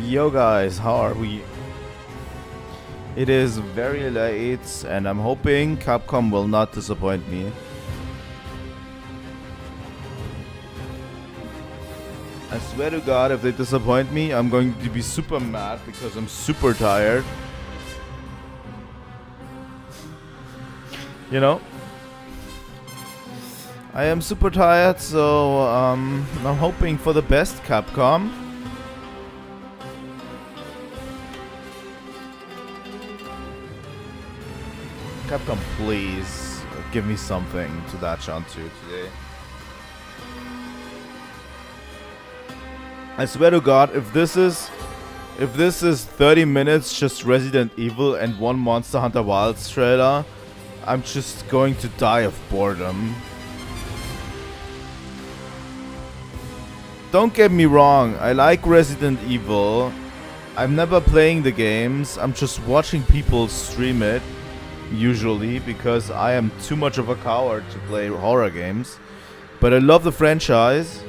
Yo guys, how are we? It is very late and I'm hoping Capcom will not disappoint me. I swear to God, if they disappoint me, I'm going to be super mad because I'm super tired. You know? I am super tired, so I'm hoping for the best, Capcom. Capcom, please give me something to latch onto today. I swear to God, if this is 30 minutes just Resident Evil and one Monster Hunter Wilds trailer, I'm just going to die of boredom. Don't get me wrong, I like Resident Evil. I'm never playing the games, I'm just watching people stream it, usually, because I am too much of a coward to play horror games. But I love the franchise.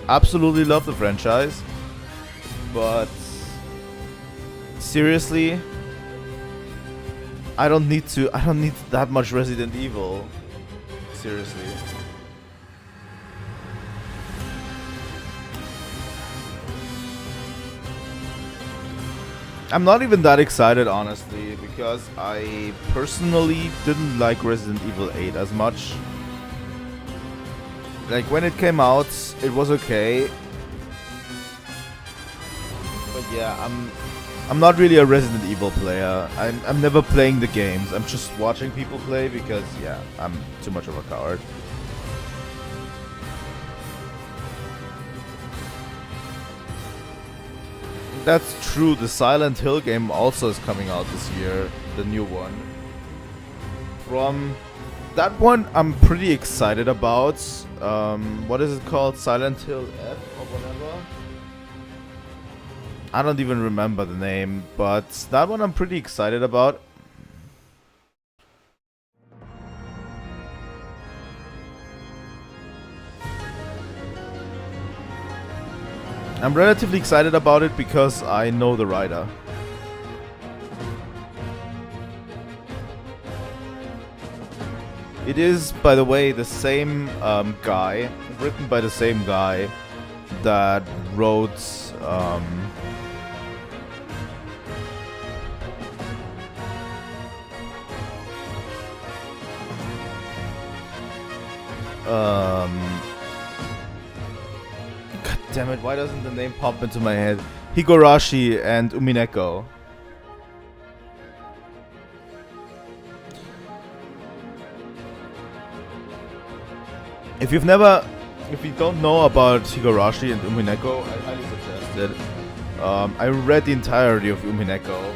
Absolutely love the franchise. But seriously, I don't need that much Resident Evil. Seriously. I'm not even that excited, honestly, because I personally didn't like Resident Evil 8 as much. Like, when it came out, it was okay. But yeah, I'm not really a Resident Evil player. I'm never playing the games. I'm just watching people play because, yeah, I'm too much of a coward. That's true, the Silent Hill game also is coming out this year, the new one. From that one, I'm pretty excited about. What is it called? Silent Hill F or whatever? I don't even remember the name, but that one I'm pretty excited about. I'm relatively excited about it because I know the writer. It is, by the way, the same guy, written by the same guy that wrote God damn it, why doesn't the name pop into my head? Higurashi and Umineko. If you don't know about Higurashi and Umineko, I highly suggest it. I read the entirety of Umineko.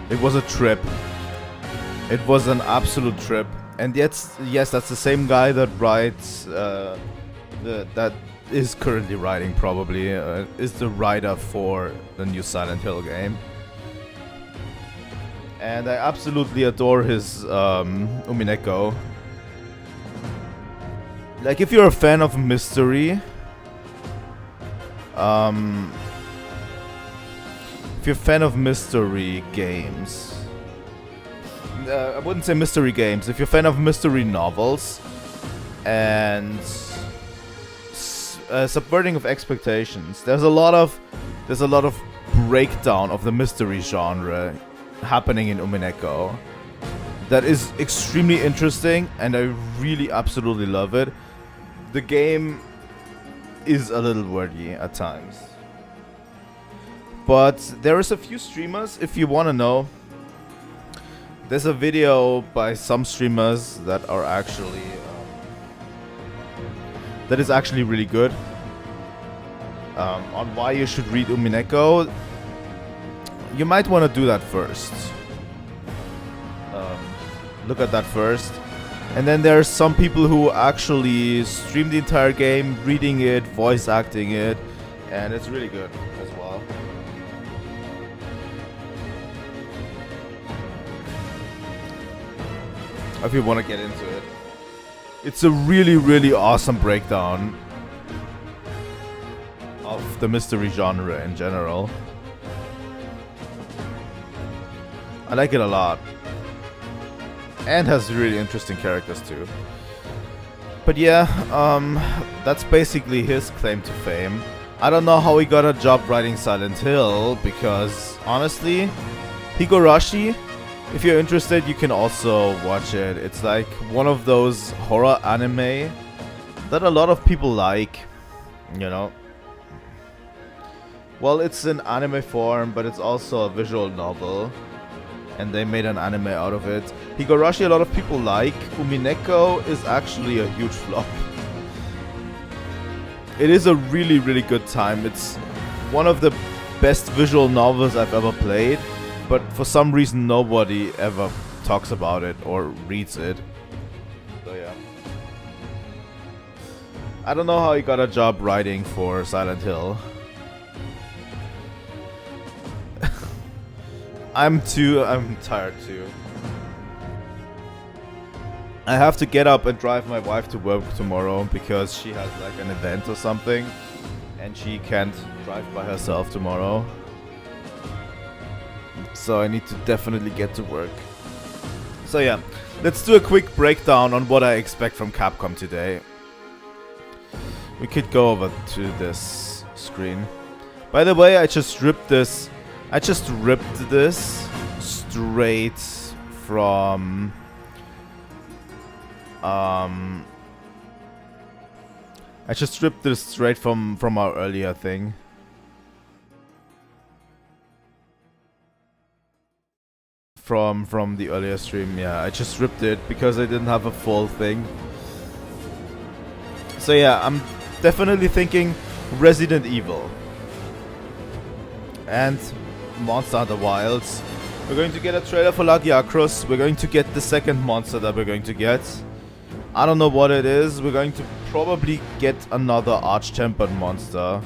It was a trip. It was an absolute trip. And yes, that's the same guy that writes, that is currently writing, probably, is the writer for the new Silent Hill game. And I absolutely adore his Umineko. Like, if you're a fan of mystery, if you're a fan of mystery games, I wouldn't say mystery games. If you're a fan of mystery novels and subverting of expectations, there's a lot of breakdown of the mystery genre happening in Umineko. That is extremely interesting, and I really absolutely love it. The game is a little wordy at times, but there is a few streamers, if you want to know. There's a video by some streamers that are actually that is actually really good on why you should read Umineko. You might want to do that first. Look at that first. And then there's some people who actually stream the entire game, reading it, voice acting it, and it's really good as well. If you want to get into it. It's a really, really awesome breakdown. of the mystery genre in general. I like it a lot. And has really interesting characters too. But yeah, that's basically his claim to fame. I don't know how he got a job writing Silent Hill, because honestly, Higurashi, if you're interested, you can also watch it. It's like one of those horror anime that a lot of people like, you know. Well, it's in anime form, but it's also a visual novel, and they made an anime out of it. Higurashi a lot of people like. Umineko is actually a huge flop. It is a really, really good time. It's one of the best visual novels I've ever played, but for some reason nobody ever talks about it or reads it. So yeah. I don't know how he got a job writing for Silent Hill. I'm tired too. I have to get up and drive my wife to work tomorrow because she has like an event or something and she can't drive by herself tomorrow. So I need to definitely get to work. So yeah, let's do a quick breakdown on what I expect from Capcom today. We could go over to this screen. By the way, I just ripped this straight from I just stripped this straight from our earlier thing. From the earlier stream, yeah. I just ripped it because I didn't have a full thing. So yeah, I'm definitely thinking Resident Evil and Monster Hunter Wilds. We're going to get a trailer for Lagiacrus. We're going to get the second monster that we're going to get. I don't know what it is. We're going to probably get another arch-tempered monster.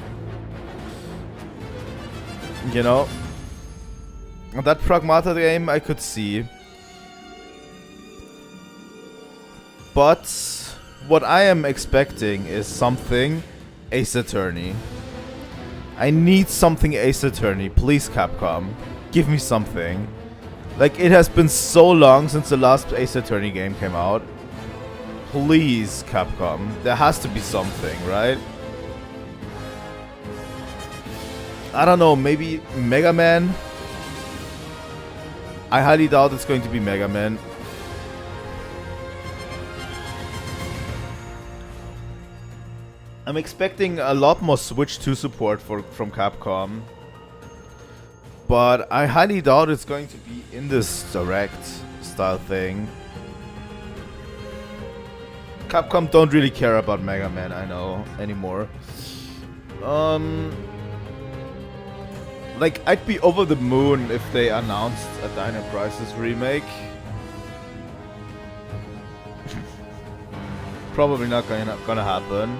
You know? That Pragmata game I could see. But what I am expecting is something Ace Attorney. I need something Ace Attorney. Please, Capcom. Give me something. Like, it has been so long since the last Ace Attorney game came out. Please, Capcom. There has to be something, right? I don't know, maybe Mega Man? I highly doubt it's going to be Mega Man. I'm expecting a lot more Switch 2 support from Capcom. But I highly doubt it's going to be in this direct style thing. Capcom don't really care about Mega Man, I know, anymore. Like, I'd be over the moon if they announced a Dino Crisis remake. Probably not gonna happen.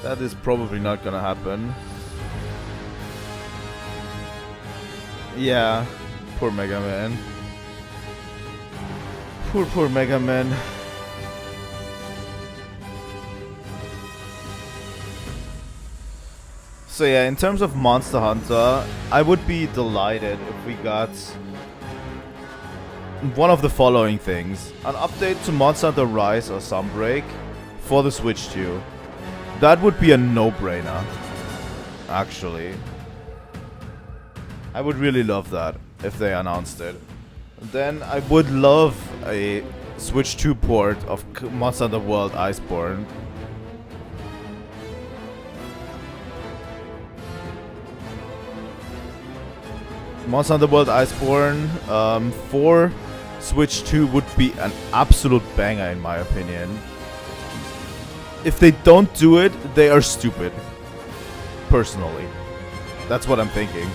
That is probably not gonna happen. Yeah, poor Mega Man. Poor Mega Man. So yeah, in terms of Monster Hunter, I would be delighted if we got one of the following things. An update to Monster Hunter Rise or Sunbreak for the Switch 2. That would be a no-brainer, actually. I would really love that if they announced it. Then I would love a Switch 2 port of Monster Hunter World Iceborne. Monster Hunter World Iceborne for Switch 2 would be an absolute banger in my opinion. If they don't do it, they are stupid. Personally. That's what I'm thinking.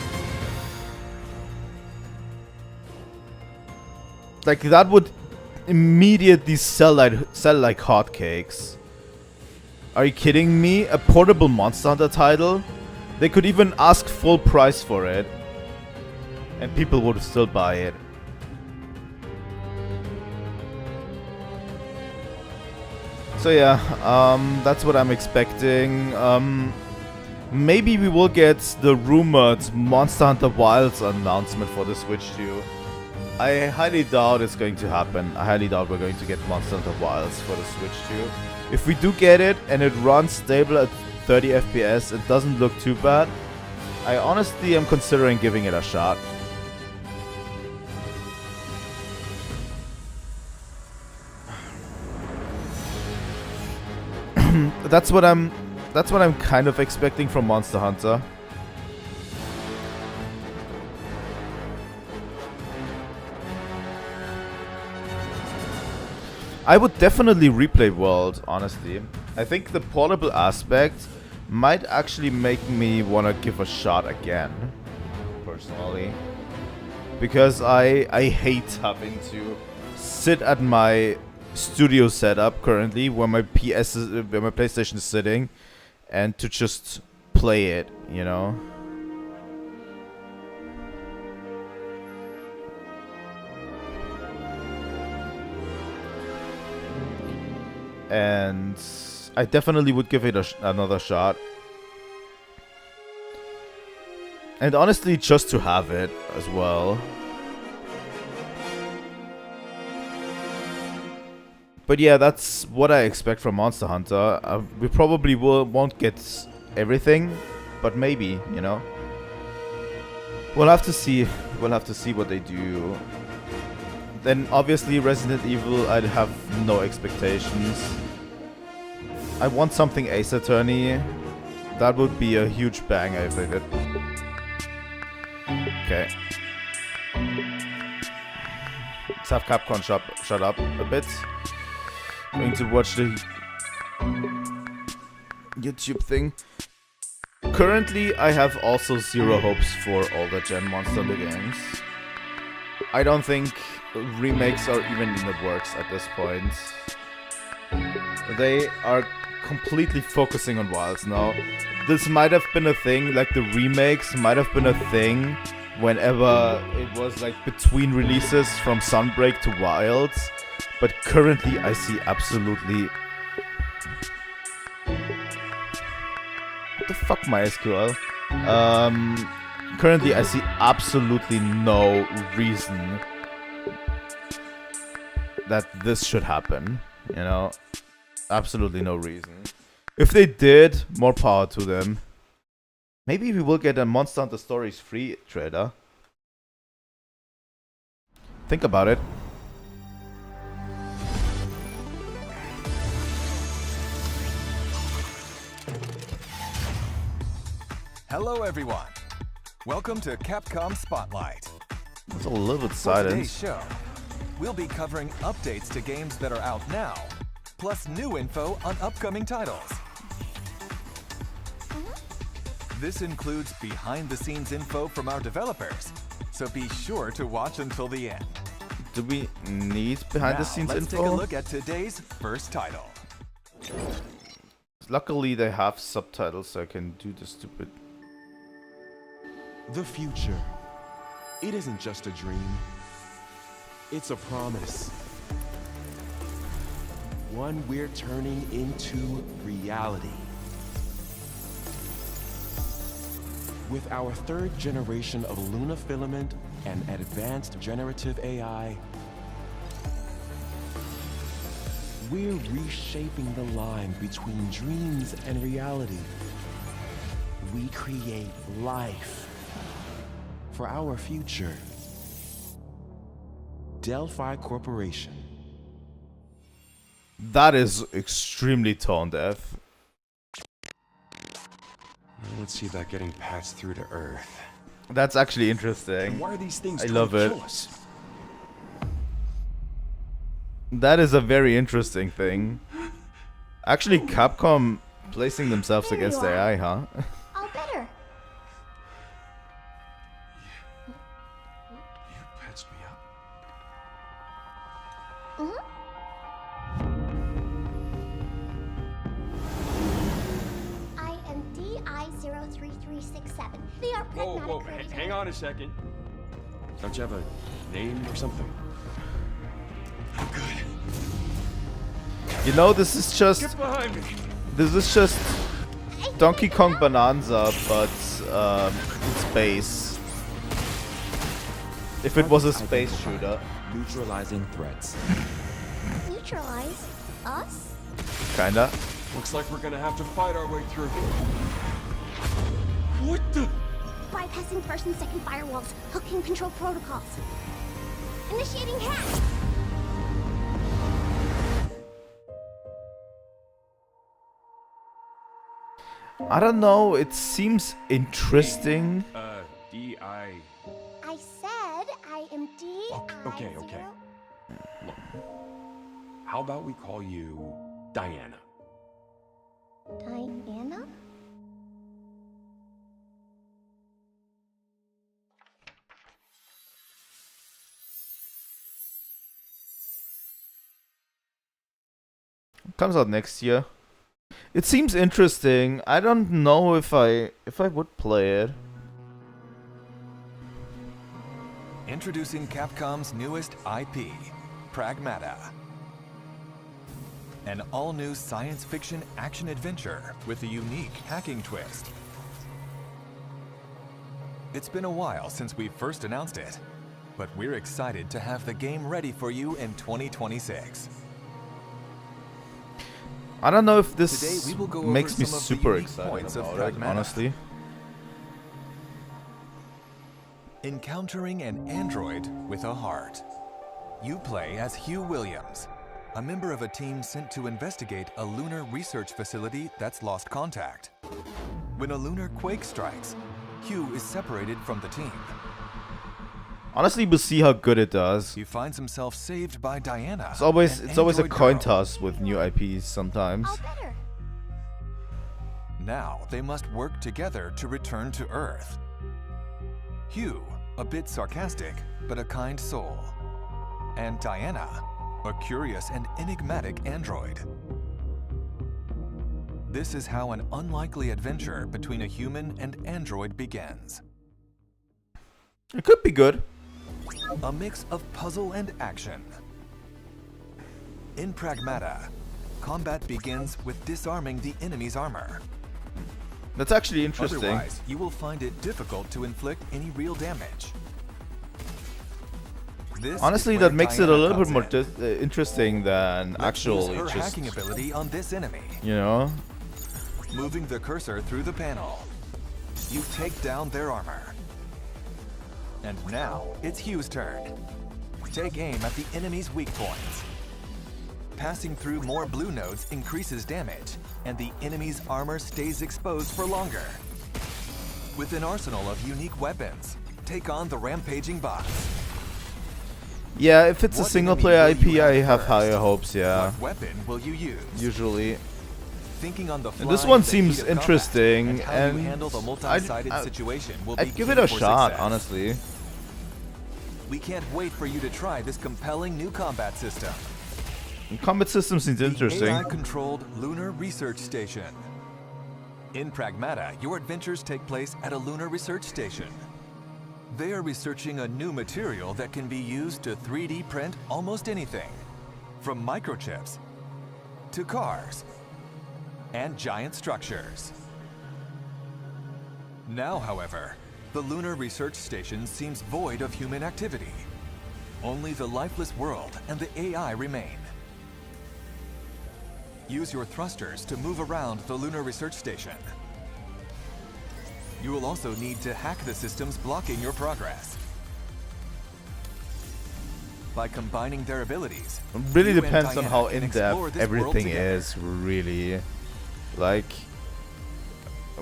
Like, that would immediately sell like hotcakes. Are you kidding me? A portable Monster Hunter title? They could even ask full price for it. And people would still buy it. So yeah, that's what I'm expecting. Maybe we will get the rumored Monster Hunter Wilds announcement for the Switch too. I highly doubt it's going to happen. I highly doubt we're going to get Monster Hunter Wilds for the Switch too. If we do get it and it runs stable at 30 FPS, it doesn't look too bad. I honestly am considering giving it a shot. That's what I'm kind of expecting from Monster Hunter. I would definitely replay World, honestly. I think the portable aspect might actually make me want to give a shot again, personally. Because I hate having to sit at my studio setup currently, where my PlayStation is sitting, and to just play it, you know. And I definitely would give it another shot. And honestly, just to have it as well. But yeah, that's what I expect from Monster Hunter. We probably won't get everything, but maybe, you know. We'll have to see. We'll have to see what they do. Then obviously Resident Evil, I'd have no expectations. I want something Ace Attorney. That would be a huge banger if they did. Okay. Let's have Capcom shut up a bit. Going to watch the YouTube thing. Currently, I have also zero hopes for all the Gen Monster Hunter games. I don't think remakes are even in the works at this point. They are completely focusing on Wilds now. This might have been a thing, like the remakes might have been a thing whenever it was like between releases from Sunbreak to Wilds. But currently I see absolutely... What the fuck, MySQL? Currently I see absolutely no reason that this should happen, you know? Absolutely no reason. If they did, more power to them. Maybe we will get a Monster Hunter Stories free trailer. Think about it. Hello everyone. Welcome to Capcom Spotlight. There's a little bit For silence. today's show, we'll be covering updates to games that are out now, plus new info on upcoming titles. This includes behind-the-scenes info from our developers, so be sure to watch until the end. Do we need behind-the-scenes info? Let's take a look at today's first title. Luckily they have subtitles so I can do the stupid... The future. It isn't just a dream. It's a promise. One we're turning into reality. With our third generation of Luna filament and advanced generative AI, we're reshaping the line between dreams and reality. We create life for our future. Delphi Corporation. That is extremely tone deaf. Let's see about getting passed through to Earth. That's actually interesting. Why are these things I trying love to it. kill us? That is a very interesting thing. Actually, Capcom placing themselves There against you are. AI, huh? All better. You patched me up. I am DI-03367. They are pragmatic prototype. Hang on a second. Don't you have a name or something? I'm good. You know, this is just Donkey Kong Bonanza, but in space. If it was a space shooter. Neutralizing threats. Neutralize us? Kinda. Looks like we're gonna have to fight our way through. What the? Bypassing first and second firewalls, hooking control protocols. Initiating hack. I don't know, it seems interesting. D.I. I said I am D. Okay. Look. How about we call you Diana? Diana? Comes out next year. It seems interesting. I don't know if I would play it. Introducing Capcom's newest IP, Pragmata. An all-new science fiction action-adventure with a unique hacking twist. It's been a while since we first announced it, but we're excited to have the game ready for you in 2026. I don't know if Today this we will go makes over me some of the super unique excited points of about it, Pragmata. honestly. Encountering an android with a heart. You play as Hugh Williams, a member of a team sent to investigate a lunar research facility that's lost contact. When a lunar quake strikes, Hugh is separated from the team. Honestly, we'll see how good it does. He finds himself saved by Diana. It's always an a android coin girl. toss with new IPs sometimes. All better. Now they must work together to return to Earth. Hugh, a bit sarcastic, but a kind soul. And Diana, a curious and enigmatic android. This is how an unlikely adventure between a human and android begins. It could be good. A mix of puzzle and action. In Pragmata, combat begins with disarming the enemy's armor. That's actually interesting. Otherwise, you will find it difficult to inflict any real damage. This Honestly, is where that makes it a Diana little bit comes more in. interesting than Let's actually use her just, hacking ability on this enemy. you know? Moving the cursor through the panel, you take down their armor. And now, it's Hugh's turn. Take aim at the enemy's weak points. Passing through more blue nodes increases damage, and the enemy's armor stays exposed for longer. With an arsenal of unique weapons, take on the rampaging bots. Yeah, if it's a What single enemy player will IP, you I have have first? higher hopes, yeah. What weapon will you use? Usually. Thinking on the fly And this one in the seems heat of combat, interesting, and how you and handle the multi-sided situation will be I'd give key it a for shot, success. honestly. We can't wait for you to try this compelling new combat system. The combat system seems interesting. AI-controlled lunar research station. In Pragmata, your adventures take place at a lunar research station. They are researching a new material that can be used to 3D print almost anything, from microchips to cars and giant structures. Now, however, the lunar research station seems void of human activity. Only the lifeless world and the AI remain. Use your thrusters to move around the lunar research station. You will also need to hack the systems blocking your progress. By combining their abilities, It really you and depends on Diana how can explore in-depth this world everything together. is, really. Like,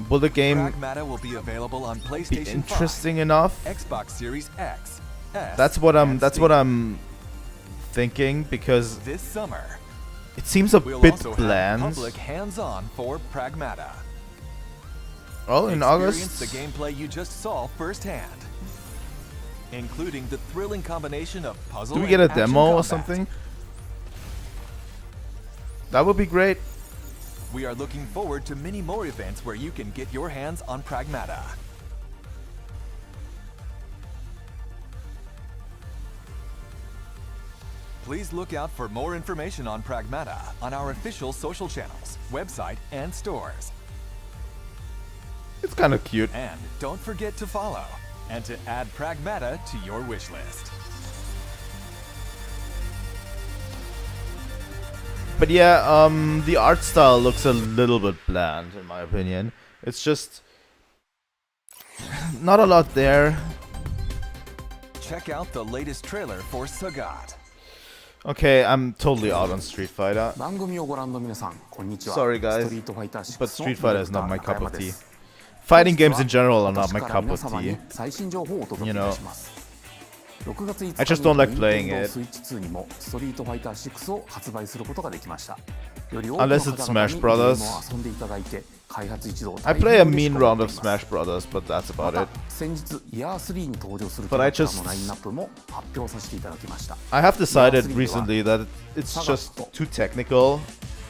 will the game Pragmata will be available on be PlayStation 5, interesting enough? Xbox Series X, S, That's what and Steam. I'm thinking, because This summer, it seems a we'll bit also have bland. public hands-on for Pragmata. Oh, in Experience August. the gameplay you just saw firsthand, including the thrilling combination of puzzle Do we and get a action demo or combat. something? That would be great. We are looking forward to many more events where you can get your hands on Pragmata. Please look out for more information on Pragmata on our official social channels, website, and stores. It's kind of cute. And don't forget to follow and to add Pragmata to your wish list. But yeah, the art style looks a little bit bland in my opinion. It's just not a lot there. Check out the latest trailer for Sagat. Okay, I'm totally out on Street Fighter. 番組をご覧の皆さん、こんにちは。 Sorry guys, ストリートファイター6 but Street Fighter is not my cup of の tea. 中山です。 Fighting games in general are not my 私から cup 皆 of 様に tea. 最新情報をお届けいたします。6月5日 I just don't like に playing Nintendo it. Switch 2にもストリートファイター6を発売することができました。より多くの Unless 方 it's 々 Smash に Brothers. ゲームを遊んでいただいて、開発一同 I 大変 play a 嬉し mean く思 round って of います。 Smash Brothers, but that's ま about た it. 先日イヤー3に登場するキ But ャ I ラクター just- のラインナップも発表させていただきました。 I have decided Yeah, recently that it's just too technical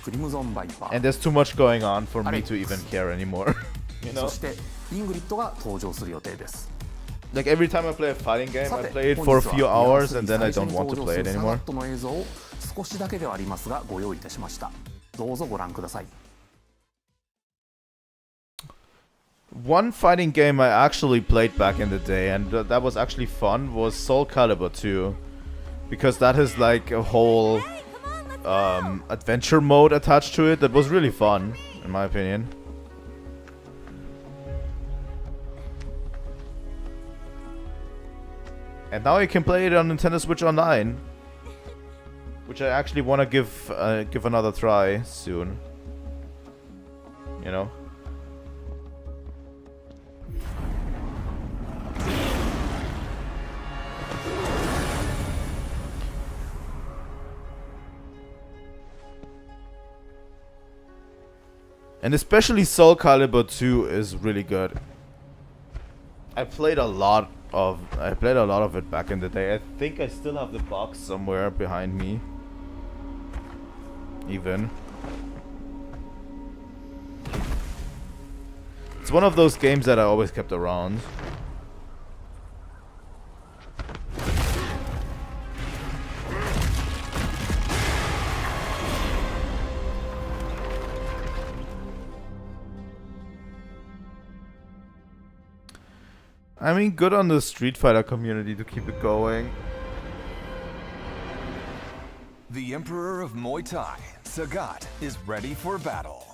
クリムゾンバイパー and there's too much going on for me to even care anymore. You そ know? してイングリッドが登場する予定です。 Like every time I play a fighting game, さ I て play it 本 for a 日は few イヤー hours 3 and then I 最 don't 初に want to 登場 play す it るサガ anymore. ットの映像を少しだけではありますがご用意いたしました。どうぞご覧ください。 One fighting game I actually played back in the day and that was actually fun was Soul Calibur 2. Because that has like a whole adventure mode attached to it that was really fun, in my opinion. And now you can play it on Nintendo Switch Online, which I actually want to give another try soon. You know. And especially Soul Calibur 2 is really good. I played a lot of it back in the day. I think I still have the box somewhere behind me. Even. It's one of those games that I always kept around. I mean, good on the Street Fighter community to keep it going. The Emperor of Muay Thai, Sagat, is ready for battle.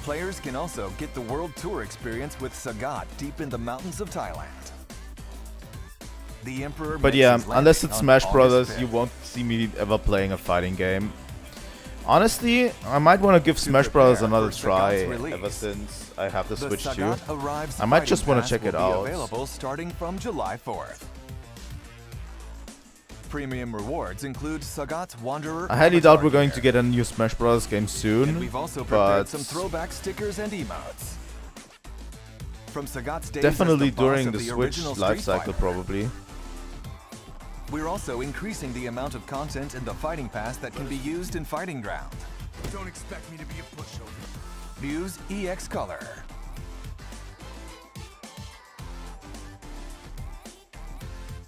Players can also get the World Tour experience with Sagat deep in the mountains of Thailand. The Emperor But makes yeah, his landing unless it's on Smash August Brothers, 5th. you won't see me ever playing a fighting game. Honestly, I might want to give Smash Brothers prepare another for try Sagat's release, ever since I have the The Switch too. Sagat Arrives I might Fighting just wanna Pass check it will be out. Available starting from July 4th. Premium rewards include Sagat's Wanderer. I highly doubt avatar we're going gear. to get a new Smash Bros. Game And soon, we've also prepared but some throwback stickers and emotes. From Sagat's days definitely as the boss during of the the Switch original life Street cycle Fighter, probably. we're also increasing the amount of content in the Fighting Pass that can be used in Fighting Ground. Don't expect me to be a pushover. Views EX Color.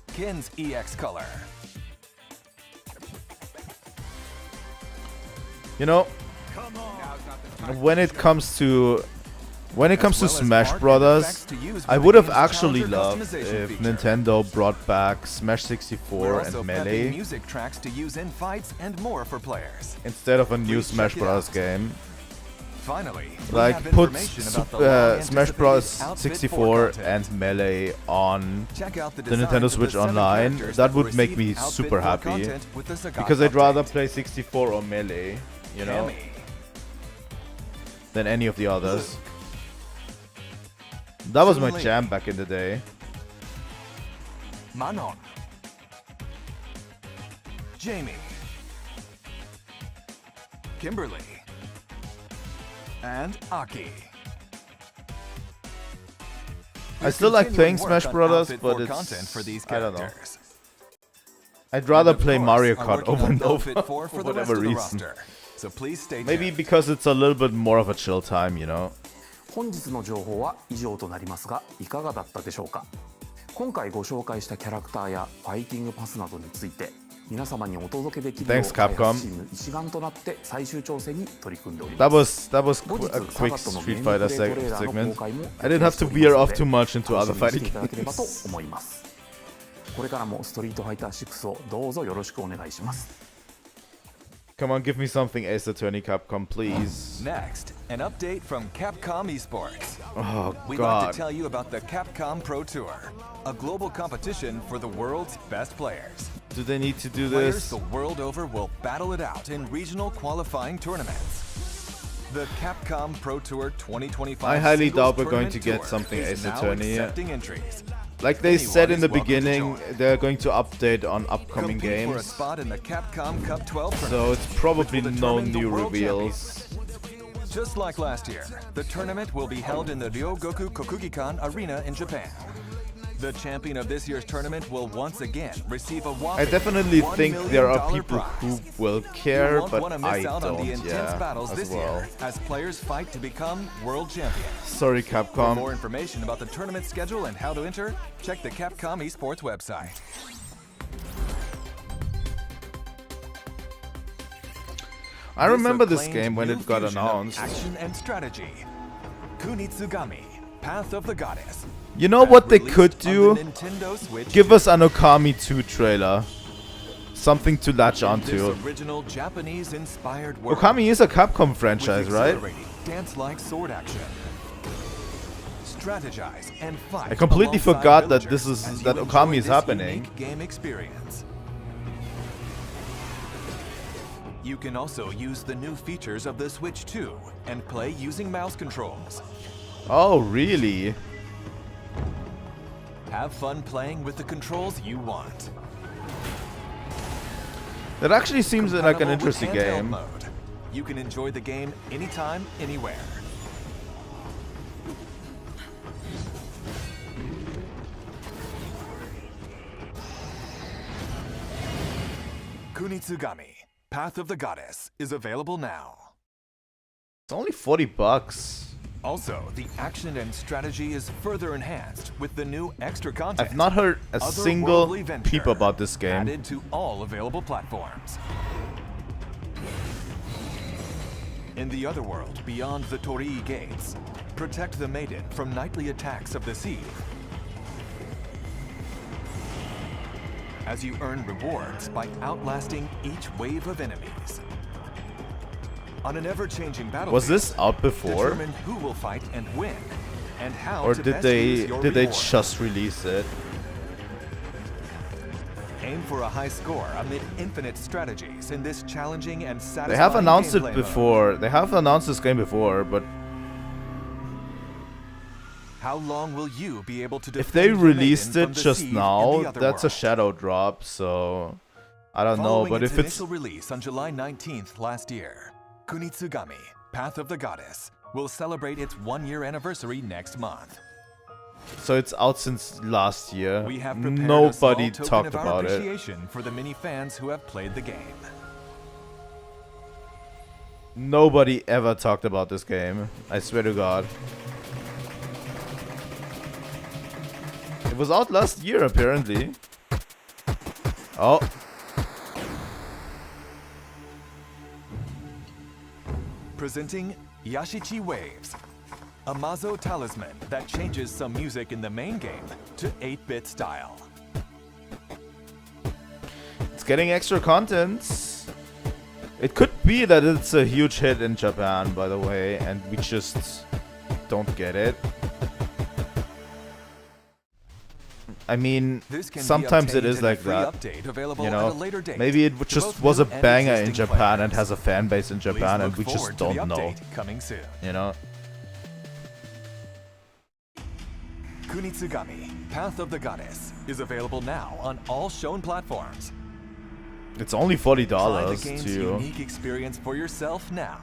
Kin's EX Color. You know, when it comes to Smash Brothers, I would have actually loved if Nintendo brought back Smash 64 and Melee music tracks to use in fights and more for players. instead of a new Please Smash check it Bros. out. game. Finally, we Like have put information about the Smash Bros. long-anticipated Outfit 64 4 and Melee on Check out the designs Nintendo of Switch the 7 Online. characters That will would make receive me Outfit super 4 happy content with the Sagat because I'd rather update. play 64 or Melee, you know, Cammy, than any of the others. That was my Chun-Li. jam back in the day. Manon, Jamie, Kimberly, and Aki. I still like playing Continuing work Smash on Brothers, Outfit but 4 it's content for these I don't know. characters. I'd rather And of play course, Mario are Kart working over on and over Outfit 4 for for the rest whatever of the reason. roster. So please stay Maybe tuned. because it's a little bit more of a chill time, you know. 本日の情報は以上となりますがいかがだったでしょうか。今回ご紹介したキャラクターやファイティングパスなどについて皆様にお届けできる Thanks, 開 Capcom. 発チーム一丸となって最終調整に取り組んでおり That ます was a quick Street Fighter segment. I didn't have to veer off too much into other fighting いただければと games. 思いますこれからもストリートファイター6をどうぞよろしくお願いします Come on, give me something Ace Attorney, Capcom, please. Next, an update from Capcom Esports. Oh, We'd like God. to tell you about the Capcom Pro Tour, a global competition for the world's best players. Do they need to do Players this? the world over will battle it out in regional qualifying tournaments. The Capcom Pro Tour 2025 I highly Singles doubt we're going Tournament to get Tour something is Ace now Attorney. accepting entries. Like they said in the Anyone is welcome to beginning, join. they're going to update on upcoming Compete for a games. spot in the Capcom Cup 12 So tournament, it's probably which will no determine the new world reveals. Just like last year, the tournament will be held in the Ryogoku Kokugikan Arena in Japan. The champion of this year's tournament will once again receive a I whopping definitely $1 think million there are people prize. who will You care, won't but want to I miss out on the don't, intense battles as this well. year as players fight to become world champions. Sorry, For Capcom. more information about the tournament schedule and how to enter, check the Capcom Esports website. I remember this acclaimed game when new it got fusion of announced. Action and strategy. Kunitsugami, Path of the Goddess. You know what they Released could on do? the Nintendo Switch Give 2. us an Okami 2 trailer. Something to latch This onto. original Japanese-inspired world Okami is a Capcom with franchise, right? exhilarating dance-like sword action. Strategize and fight. I completely alongside forgot that villagers this is- as that you Okami enjoy is this happening. unique game experience. You can also use the new features of the Switch 2 and play using mouse controls. Oh, really? Have fun playing with the controls you want. That actually seems like an Compatible with interesting handheld game. mode. You can enjoy the game anytime, anywhere. Kunitsugami, Path of the Goddess, is available now. It's only 40 bucks. Also, the action and strategy is further enhanced with the new extra content. I've not heard a single Otherworldly Venture, peep about this game. added to all available platforms. In the other world, beyond the Torii gates, protect the maiden from nightly attacks of the sea. As you earn rewards by outlasting each wave of enemies. On an ever-changing battlefield, Was this out before? determine who will fight and win, and how Or to did best they use your did they rewards. just release it? Aim for a high score amid infinite strategies in this challenging and satisfying They have announced it gameplay mode. before. They have announced this game before, but How long will you be able to if they defend the released maiden it from the just siege in now, the other that's a world? shadow drop, so I don't know, Following but its if it's initial release on July 19th last year, Kunitsugami, Path of the Goddess, will celebrate its one-year anniversary next month. so it's out since last year. We have prepared Nobody a small token talked of our about it. appreciation for the many fans who have played the game. Nobody ever talked about this game. I swear to God. It was out last year, apparently. Oh. Presenting Yashichi Waves, a Mazo talisman that changes some music in the main game to 8-bit style. It's getting extra content. It could be that it's a huge hit in Japan, by the way, and we just don't get it. I mean, This can be sometimes it obtained is in a like free that. update available You at a know, later date maybe it to just both was new a and banger in existing Japan and players. has a fan base in Please Japan, and look we just forward to the don't know. update coming soon. You know. Kunitsugami, Path of the Goddess, is available now on all shown platforms. It's only Try the $40 game's too. unique experience for yourself now.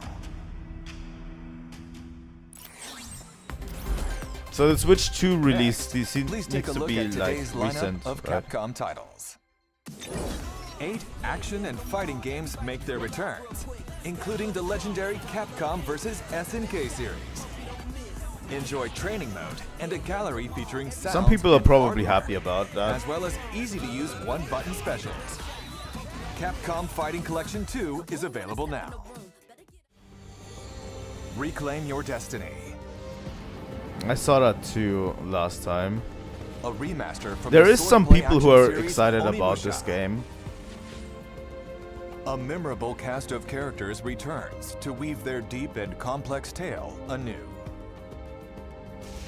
So the Switch 2 release Next, needs please take a to look be at like today's lineup recent, of right? Capcom titles. 8 action and fighting games make their returns, including the legendary Capcom vs. SNK series. Enjoy training mode and a gallery featuring sounds Some people are and probably artwork, happy about that. as well as easy-to-use one-button specials. Capcom Fighting Collection 2 is available now. Reclaim your destiny. I saw that too last time. A remaster from There the is some swordplay people who action are series excited about Onimusha. this game. A memorable cast of characters returns to weave their deep and complex tale anew.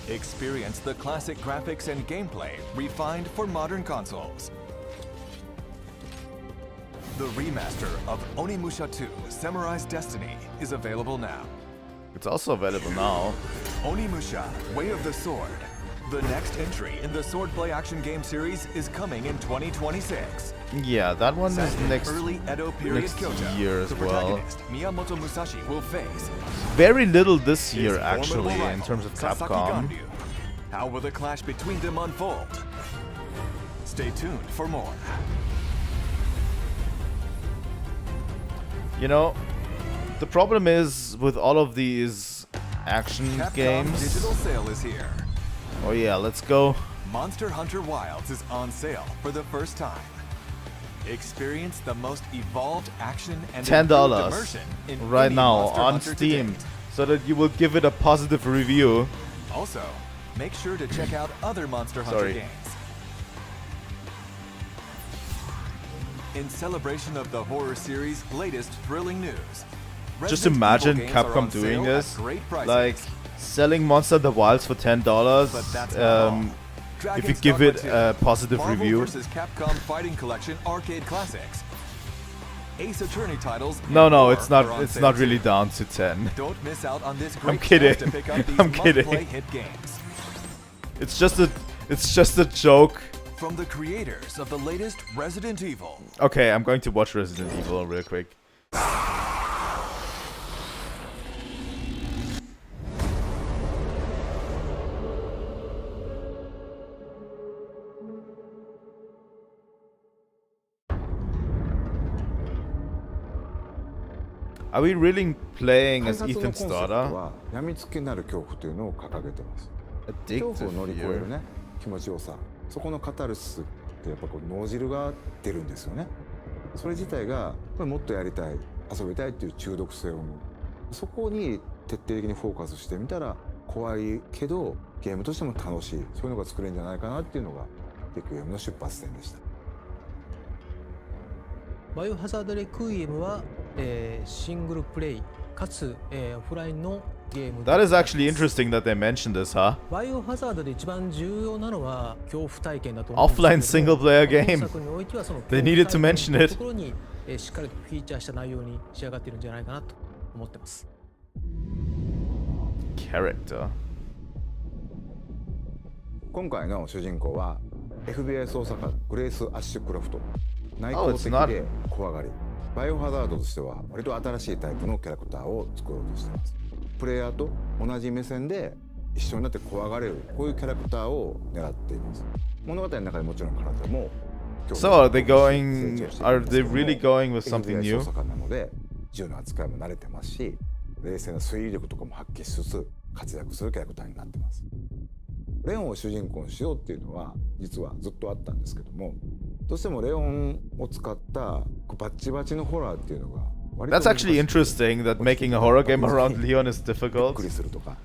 Experience the classic graphics and gameplay refined for modern consoles. The remaster of Onimusha 2 Samurai's Destiny is available now. It's also available now. Onimusha, Way of the Sword. The next entry in the swordplay action game series is coming in 2026. Yeah, that one Set is in next early Edo period next Kyoto, year as the well. protagonist Miyamoto Musashi will face Very little this his year formidable actually in rival, terms of Sasaki Capcom. Ganryu. How will the clash between them unfold? Stay tuned for more. You know, the problem is with all of these action Capcom games. Digital Sale is here. Oh yeah, let's go. Monster Hunter Wilds is on sale for the first time. Experience the most evolved action and improved $10 immersion in right any now Monster on Hunter to Steam, date. so that you will give it a positive review. Also, make sure to check out other Monster Hunter Sorry. games. In celebration of the horror series' latest thrilling news, Just Resident imagine Evil games are Capcom on sale doing at this, great prices. like selling Monster Hunter Wilds for $10. But that's not all. If you Dragon's give it Dogma a 2, positive Marvel review. vs. Capcom Fighting Collection Arcade Classics. Ace Attorney titles. and No, more it's are not. on It's sale not too. really down to 10. Don't miss out on this great I'm kidding. chance to pick up these I'm kidding. must-play hit games. It's just a joke. From the creators of the latest Resident Evil. Okay, I'm going to watch Resident Evil real quick. Are we really playing 開 as 発のコ Ethan's ンセプト daughter? は病みつきになる恐怖というのを掲げてます恐怖を乗り越え Addictive る here. ね気持ちよさそこのカタルシスってやっぱこう脳汁が出るんですよねそれ自体がこれもっとやりたい遊びたいっていう中毒性を生むそこに徹底的にフォーカスしてみたら怖いけどゲームとしても楽しいそういうのが作れるんじゃないかなっていうのがビッグゲームの出発点でしたバイオハザードレクイエムは、シングルプレイかつ、オフラインのゲーム That is actually interesting that they mentioned this, huh? バイオハザードで一番重要なのは恐怖体験だと思うんですけ Offline れど single も player game. 本作においてはその They needed to mention 恐 it. 怖体験のところに、しっかりとフィーチャーした内容に仕上がっているんじゃないかなと思ってます Character. 今回の主人公は FBI 捜査官グレース・アッシュクロフト内向 Oh, 的 it's not- で怖がりバイオハザードとしては割と新しいタイプのキャラクターを作ろうとしていますプレイヤーと同じ目線で一緒になって怖がれるこういうキャラクターを狙っています物語の中でもちろん体も So are they really going with something FBI new? 捜査官なので銃の扱いも慣れてますし冷静な推理力とかも発揮しつつ活躍するキャラクターになってますレオンを主人公にしようっていうのは実はずっとあったんですけどもどうしてもレオンを使ったバッチバチのホラーっていうのが割と That's actually interesting that making a horror game around Leon is びっ difficult. くりするとか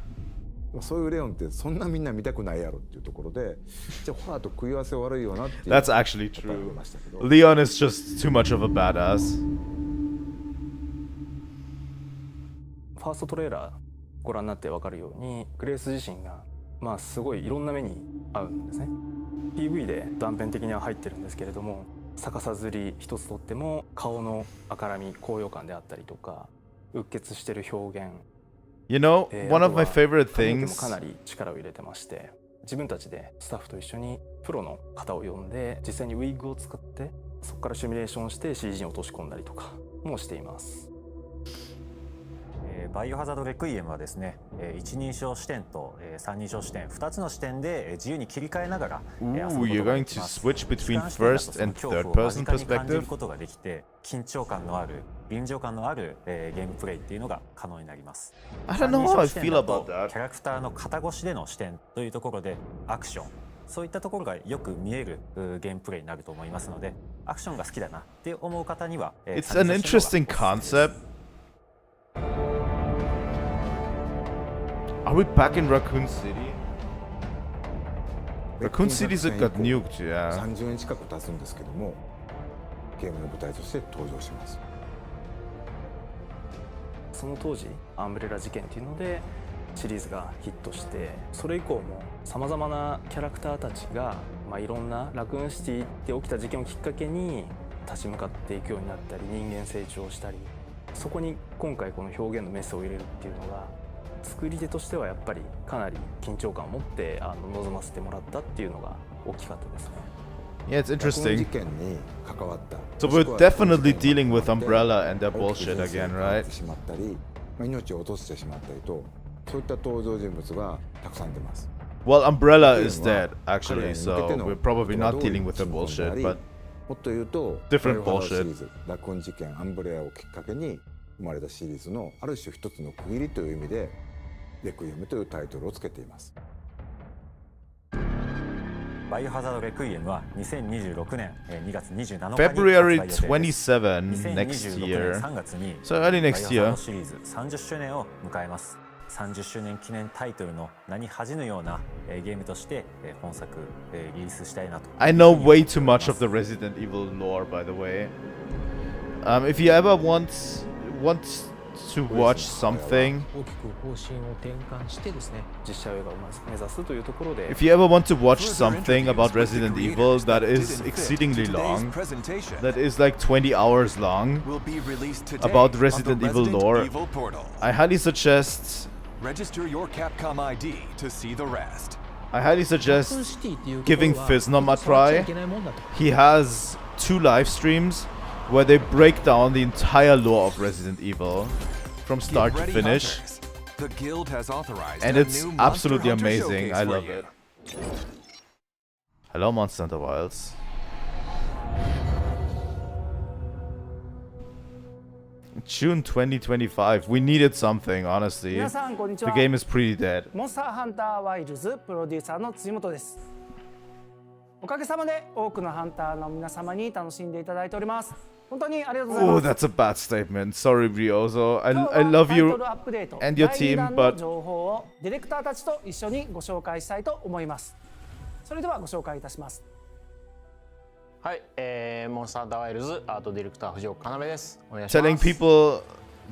そういうレオンってそんなみんな見たくないやろっていうところでじゃあホラーと食い合わせ悪いよなっていう That's actually 答えが出 true. ましたけど Leon is just too much of a badass. ファーストトレーラーご覧になって分かるようにグレース自身がまあすごいいろんな目に遭うんですね PV で断片的には入ってるんですけれども逆さずり一つとっても顔の赤らみ高揚感であったりとかうっ血してる表現 You know, one of my favorite 髪の毛も things. かなり力を入れてまして自分たちでスタッフと一緒にプロの方を呼んで実際にウィッグを使ってそこからシミュレーションして CG に落とし込んだりとかもしていますバイオハザードレクイエムはですね、一人称視点と三人称視点2つの視点で自由に切り替えながら遊ぶ Ooh, こと you're がで going き to ます。 switch between 俯瞰視点だと first その and 恐怖 third を person 間近に感じる perspective. ことができて緊張感のある臨場感のある、ゲームプレイっていうのが可能になります。 I don't know how I 三人称視点 feel だと about that. キャラクターの肩越しでの視点というところでアクションそういったところがよく見えるゲームプレイになると思いますので、アクションが好きだなって思う方には It's an interesting concept. Are we back in Raccoon City? Raccoon City's got nuked, yeah. 30年近く経つんですけども、ゲームの舞台として登場します。その当時アンブレラ事件っていうのでシリーズがヒットして、それ以降もさまざまなキャラクターたちが、いろんなラクーンシティって起きた事件をきっかけに立ち向かっていくようになったり、人間成長したり、そこに今回この表現のメスを入れるっていうのが作り手としてはやっぱりかなり緊張感を持って臨ませてもらったっていうのが大きかったですね。Yeah, it's interesting. 事件に関わった。 So we're definitely dealing with Umbrella and their bullshit again, right? しまったり、命を落としてしまったりと、そういった登場人物がたくさん出ます。Well, Umbrella is dead, actually, so we're probably not dealing with the bullshit, but もっと言うと、 different バイオハザードシリ bullshit. ーズ、ラクーン事件、アンブレアをきっかけに生まれたシリーズのある種一つの区切りという意味で、レクイエムというタイトルをつけています。バイオハザードレクイエムは2026年2月27日に発売 February 予定です。 27 next 2026 year. 年3月に So early バイ next オハザー year. ドシリーズ30周年を迎えます。30周年記念タイトルの名に恥じぬようなゲームとして本作リリースしたいなと。 I know way too much of the Resident Evil lore, by the way. If you ever want to watch something, 大きく方針を転換してですね、実写映画を目指すというところで if you ever want to watch something about Resident Evil that is exceedingly long, that is like 20 hours long, about Resident Evil lore, I highly suggest Register your Capcom ID to see the rest. I highly suggest シティっていうところ giving は Fiznum a 触っちゃい try. けないもんだと。 He has 2 live streams where they break down the entire lore of Resident Evil from Get start to ready, finish, hunters. The guild has authorized and a it's new Monster absolutely Hunter amazing. showcase I for love you. it. Hello, Monster Hunter Wilds. June 2025. We needed something, honestly. 皆さんこんにち The は。 game is pretty dead. モンスターハンターワイルズプロデューサーの辻本です。おかげさまで多くのハンターの皆様に楽しんでいただいております。本当にありがとうござい Oh, ます。 that's a bad statement. Sorry, Ryozo. 今日 I は love タイト you ルアップデート and your 第 team, 2弾の but 情報をディレクターたちと一緒にご紹介したいと思います。それではご紹介いたします。はい、モンスターハンターワイルズアートディレクター藤岡要です。お願いします。 telling people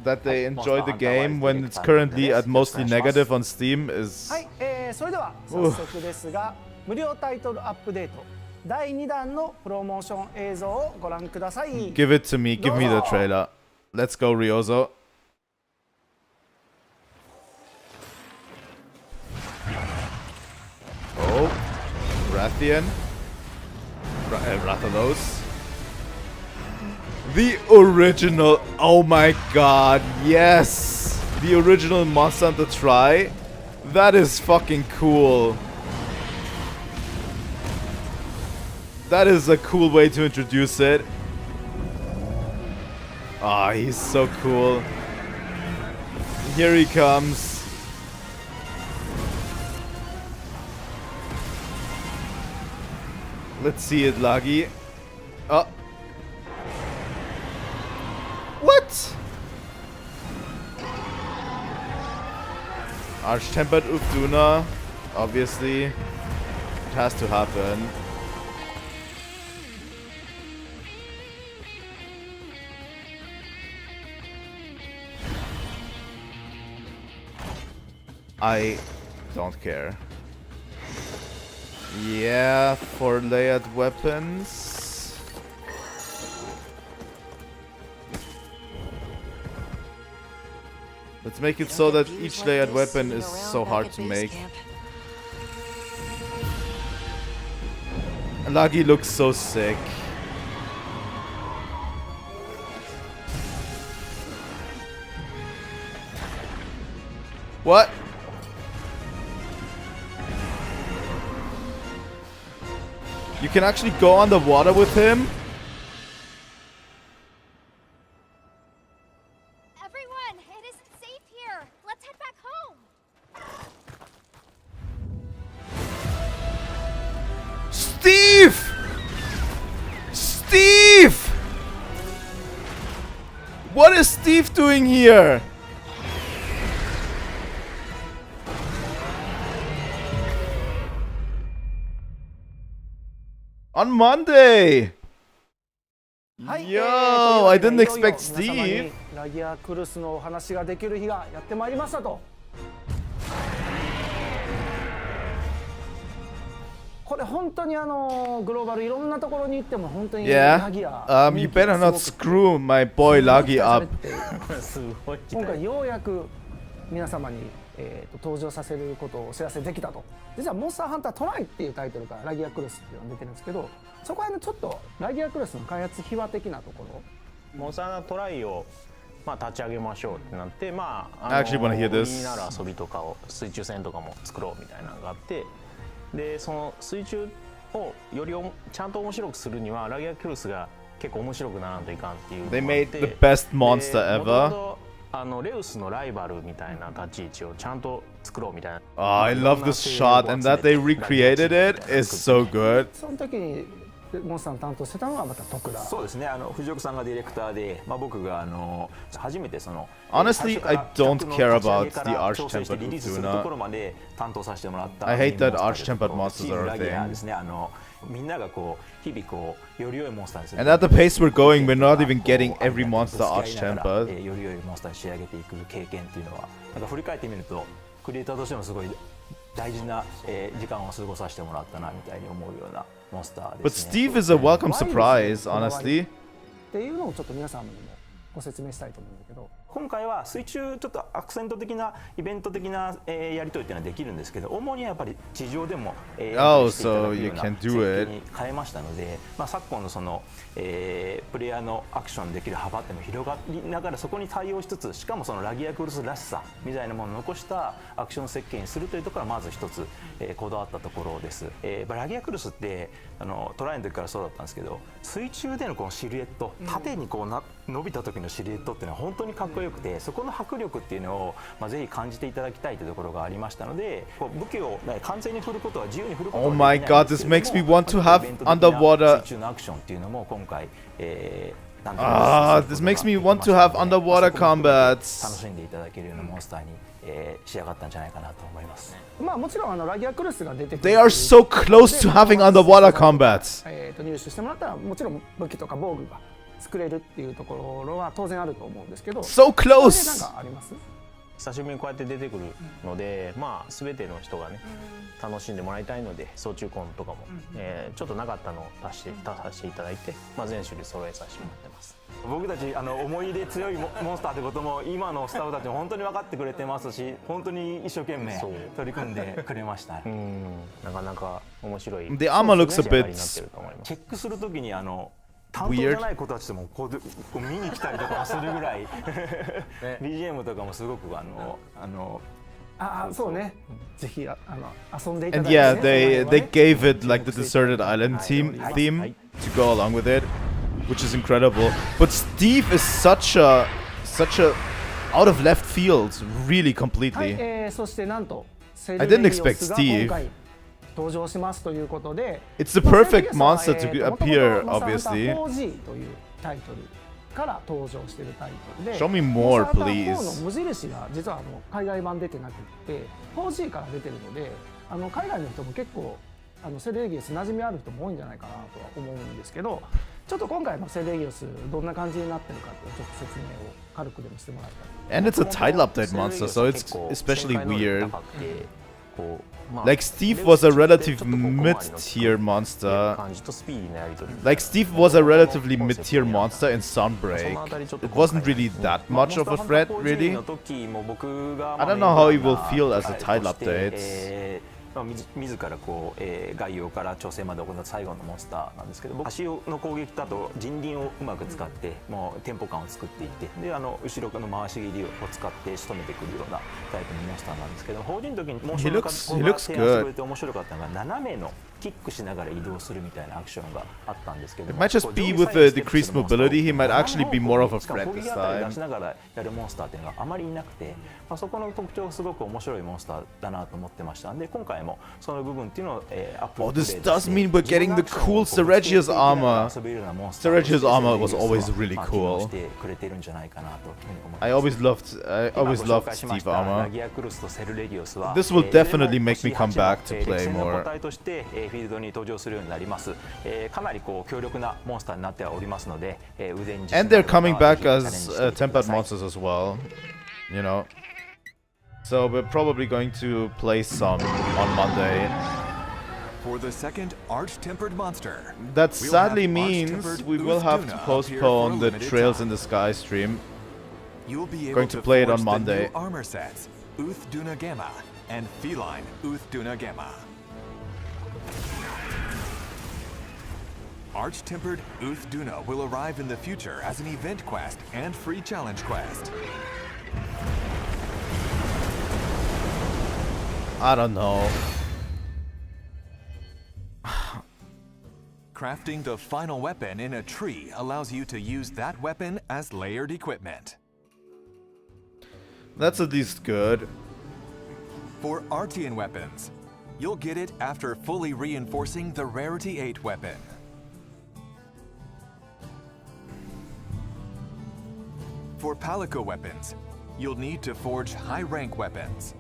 that they enjoy the game when it's currently at mostly negative on Steam is はい、それでは早速ですが、無料タイトルアップデート第2弾のプロモーション映像をご覧ください。 give it to me, give me the trailer. Let's go, Ryozo. Oh, Rathian. Rathalos. The original, oh my god, yes! The original Monster Hunter Tri. That is fucking cool. That is a cool way to introduce it. Ah, he's so cool. Here he comes. Let's see it, Lagi. Oh. What? Arch-tempered Ufduna. Obviously. It has to happen. I don't care. Yeah, for layered weapons. Let's make it so that each layered weapon is so hard to make. Lagi looks so sick. What? You can actually go underwater with him? Everyone, it isn't safe here. Let's head back home. doing here? On Monday! はい、 Yo, I didn't いよいよ expect 皆様 Steve. にラギアクルスのお話ができる日がやってまいりましたと。これ本当にグローバルいろんなところに行っても本当にラギア Yeah. You better not screw my boy Lagi up. 今回ようやく皆様に、登場させることをお知らせできたと。実はモンスターハンタートライっていうタイトルからラギアクルスっていうのが出てるんですけど、そこはちょっとラギアクルスの開発秘話的なところ、モンスターハンタートライを立ち上げましょうってなって、I actually wanna hear this. 海なる遊びとかを水中戦とかも作ろうみたいなのがあって、でその水中をよりちゃんと面白くするにはラギアクルスが結構面白くならんといかんっていうのがあって、 They made the best monster ever. レウスのライバルみたいな立ち位置をちゃんと作ろうみたいな。Oh, I love this shot, and that they recreated it is so good. その時にモンスターの担当してたのがまた徳田。そうですね。藤岡さんがディレクターで、僕が初めてその Honestly, I don't care about the arch-tempered リリースするところ Utuna. まで担当させてもらった。 I hate that arch-tempered monsters are a ラギアです thing. ね。みんなが日々より良いモンスターにする。 And at the pace we're going, we're not even getting every monster arch-tempered. より良いモンスターに仕上げていく経験っていうのは、振り返ってみるとクリエイターとしてもすごい大事な時間を過ごさせてもらったなみたいに思うようなモンスターですね。 But Steve is a welcome surprise, honestly. っていうのをちょっと皆様にもご説明したいと思うんだけど、今回は水中ちょっとアクセント的なイベント的なやり取りっていうのはできるんですけど、主にはやっぱり地上でもOh, so you can do it. に変えましたので、昨今のそのプレイヤーのアクションできる幅っていうのも広がりながらそこに対応しつつ、しかもそのラギアクルスらしさみたいなものを残したアクション設計にするというところがまず一つこだわったところです。ラギアクルスってトライの時からそうだったんですけど、水中でのこのシルエット、縦に伸びた時のシルエットっていうのは本当にかっこよくて、そこの迫力っていうのをぜひ感じていただきたいというところがありましたので、武器を完全に振ることは自由に振ることは Oh my god, this makes me want to have underwater. 水中のアクションっていうのも今回This makes me want to have underwater 楽 combats. しんでいただけるようなモンスターに仕上がったんじゃないかなと思います。もちろんラギアクルスが出てくる They are so close to having underwater combats. 入手してもらったらもちろん武器とか防具が作れるっていうところは当然あると思うんですけど、 So close. なんかあります？久しぶりにこうやって出てくるので、全ての人がね楽しんでもらいたいので、総中コンとかも、ちょっとなかったのを出させていただいて、全種類揃えさせてもらってます。僕たち思い入れ強いモンスターってことも今のスタッフたちも本当に分かってくれてますし、本当に一生懸命取り組んでくれました。なかなか面白い。 The armor looks a bit チェックするときに担当じゃない子たちとも見に来たりとかするぐらいBGM とかもすごくそうね。ぜひ遊んでいた And だいて、 yeah, they gave it like the deserted island theme to go along with it, which is incredible. But Steve is such a out of left field, really completely. そしてなんと I didn't expect Steve. 登場しますということで、 It's the perfect monster to appear, obviously. 4G というタイトルから登場しているタイトルで、 Show me more, モンスターハンター please. 4の無印が実は海外版出てなくて 4G から出てるので、海外の人も結構セレギウス馴染みある人も多いんじゃないかなとは思うんですけど、ちょっと今回のセレギウスどんな感じになってるかっていうちょっと説明を軽くでもしてもらいたい。 And it's a title update monster, so it's especially weird. Like Steve was a relative mid-tier monster. Like Steve was a relatively mid-tier monster in Sunbreak. It wasn't really that much of a threat, really. I don't know how he will feel as a title update. 自ら概要から調整まで行った最後のモンスターなんですけど、足の攻撃だと人輪をうまく使ってもうテンポ感を作っていって、で後ろの回し切りを使って仕留めてくるようなタイプのモンスターなんですけど、法人の時にモーションの方が提案してくれて面白かったのが斜めのキックしながら移動するみたいなアクションがあったんですけど It も、 might just be with the decreased mobility, he might actually be more of a しかも threat 攻撃 this あたり time. 出しながらやるモンスターっていうのがあまりいなくて、そこの特徴がすごく面白いモンスターだなと思ってましたんで、今回もその部分っていうのをアップ Oh, this does mean we're getting the cool Seregia's armor. Seregia's armor was always really cool. I always loved Steve armor. This will definitely make me come back to play more. としてフィールドに登場するようになります。かなりこう強力なモンスターになっておりますので、腕に And they're coming back as tempered monsters as well, you know. So we're probably going to play some on Monday. For the second arch-tempered monster, That we'll sadly have means arch-tempered we will have to Uthguna postpone appear the for a Trails in limited the Sky stream. You'll be able Going to play it on forge Monday. The new armor sets, Uthguna Gamma and Feline Uthguna Gamma. Arch-tempered Uthguna will arrive in the future as an event quest and free challenge quest. I don't know. Crafting the final weapon in a tree allows you to use that weapon as layered equipment. That's at least good. For Artian weapons, you'll get it after fully reinforcing the Rarity 8 weapon. For Palico weapons, you'll need to forge high-rank weapons.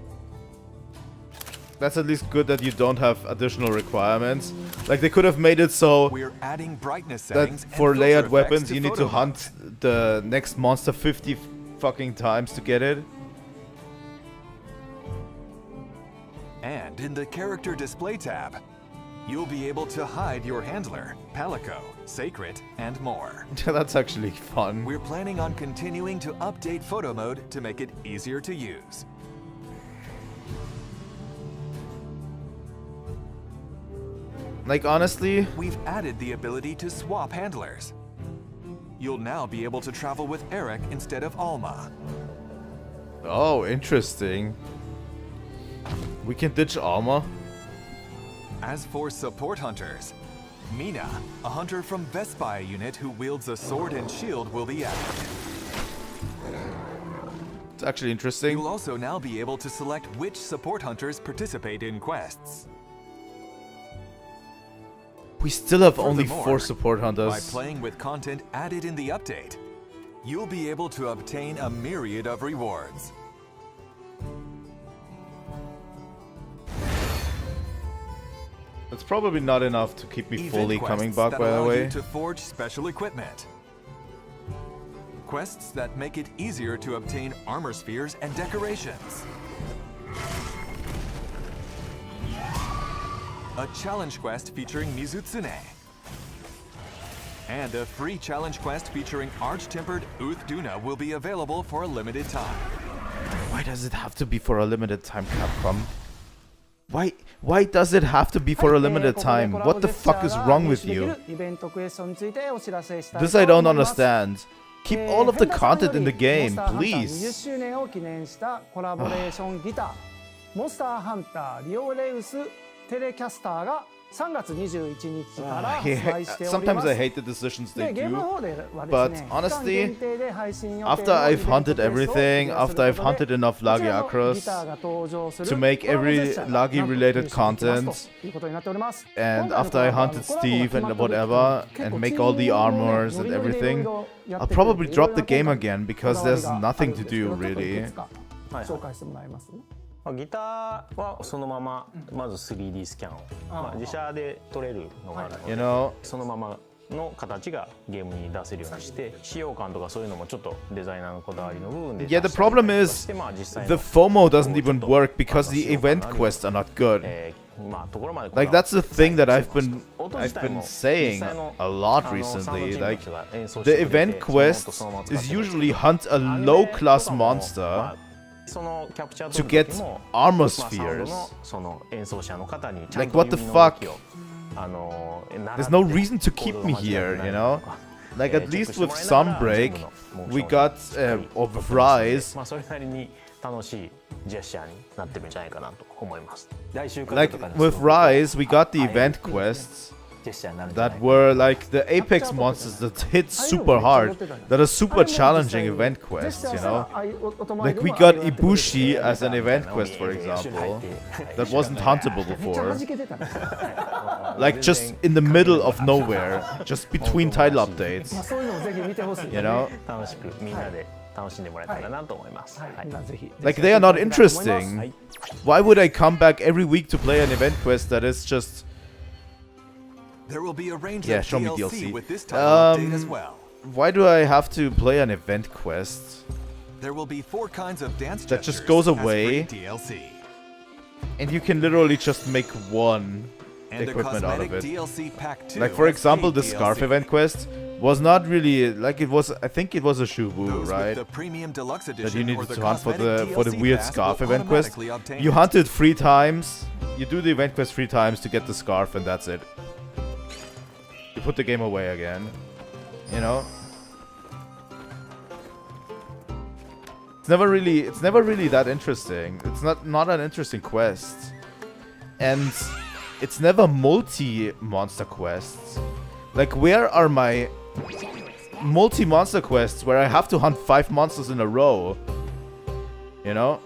That's at least good that you don't have additional requirements. Like, they could have made it so We're adding brightness that settings and for filter layered effects weapons to you need to photo hunt the next monster 50 fucking times to get it. And in the Character Display tab, you'll be able to hide your handler, Palico, Sacred, and more. That's actually fun. We're planning on continuing to update photo mode to make it easier to use. Like, honestly, We've added the ability to swap handlers. You'll now be able to travel with Eric instead of Alma. oh, interesting. We can ditch Alma. As for support hunters, Mina, a hunter from Vespai unit who wields a sword and shield, will be added. It's actually interesting. You'll also now be able to select which support hunters participate in quests. We still have only Furthermore, 4 support By hunters. playing with content added in the update, you'll be able to obtain a myriad of rewards. That's probably not enough to keep me Event fully quests coming back, that by the allow way. you to forge special equipment. Quests that make it easier to obtain armor spheres and decorations. A challenge quest featuring Mizutsune. And a free challenge quest featuring Arch-Tempered Uthguna will be available for a limited time. Why does it have to be for a limited time, Capcom? Why does it have to be for a limited time? What the fuck is wrong with you? This I don't understand. Keep all of the content in the game, please. 20周年を記念したコラボレーションギターモンスターハンターリオレウステレキャスターが3月21日から発売しております。 Sometimes I hate the decisions they ゲーム do, の方ではです but ね、 honestly, 期間限定で配信予定の after I've イベント hunted ケースを everything, リリースす after る I've ことで hunted enough こちらのギ Lagiacros ターが登場する to make コラボ every ジェスチャーが Lagi related なんと content, ということになっております。 and after I hunted Steve and whatever, and make all the armors and everything, I'll probably drop the game again because there's nothing to do really. 紹介してもらいますね。ギターはそのまままず 3D スキャンを、自社で撮れるのがあるので、 You know, そのままの形がゲームに出せるようにして使用感とかそういうのもちょっとデザイナーのこだわりの部分で yeah, the problem is the FOMO doesn't even work because the event quests are not good. Like, that's the thing that I've been saying a lot recently. Like, the event quest is usually hunt a low class monster to get armor spheres. Like, what the fuck? There's no reason to keep me here, you know? Like, at least with Sunbreak, we got, or with Rise, 楽しいジェスチャーになってるんじゃないかなと思います。 Like with Rise, we got the event quests that were like the apex monsters that hit super hard, that are super challenging event quests, you know? Like we got Ibushi as an event quest, for example, that wasn't huntable before. Like just in the middle of nowhere, just between title updates, you know? Like they are not interesting. Why would I come back every week to play an event quest that is just... There will be a range Yeah, of show me DLC DLC. with this title update as well. Why do I have to play an event quest There will be 4 kinds of dance that just gestures goes as away, free DLC. and you can literally just make one And equipment out of cosmetic it? DLC pack 2 Like for as example, paid the scarf DLC. event quest was not really like it was. I think it was a Shubu, Those with right? the premium deluxe That edition you or needed the to hunt for cosmetic the DLC weird pass scarf will event quest. automatically obtain You it. hunted 3 times. You do the event quest 3 times to get the scarf, and that's it. You put the game away again. You know. It's never really that interesting. It's not an interesting quest. And it's never multi-monster quests. Like, where are my multi-monster quests where I have to hunt 5 monsters in a row? You know?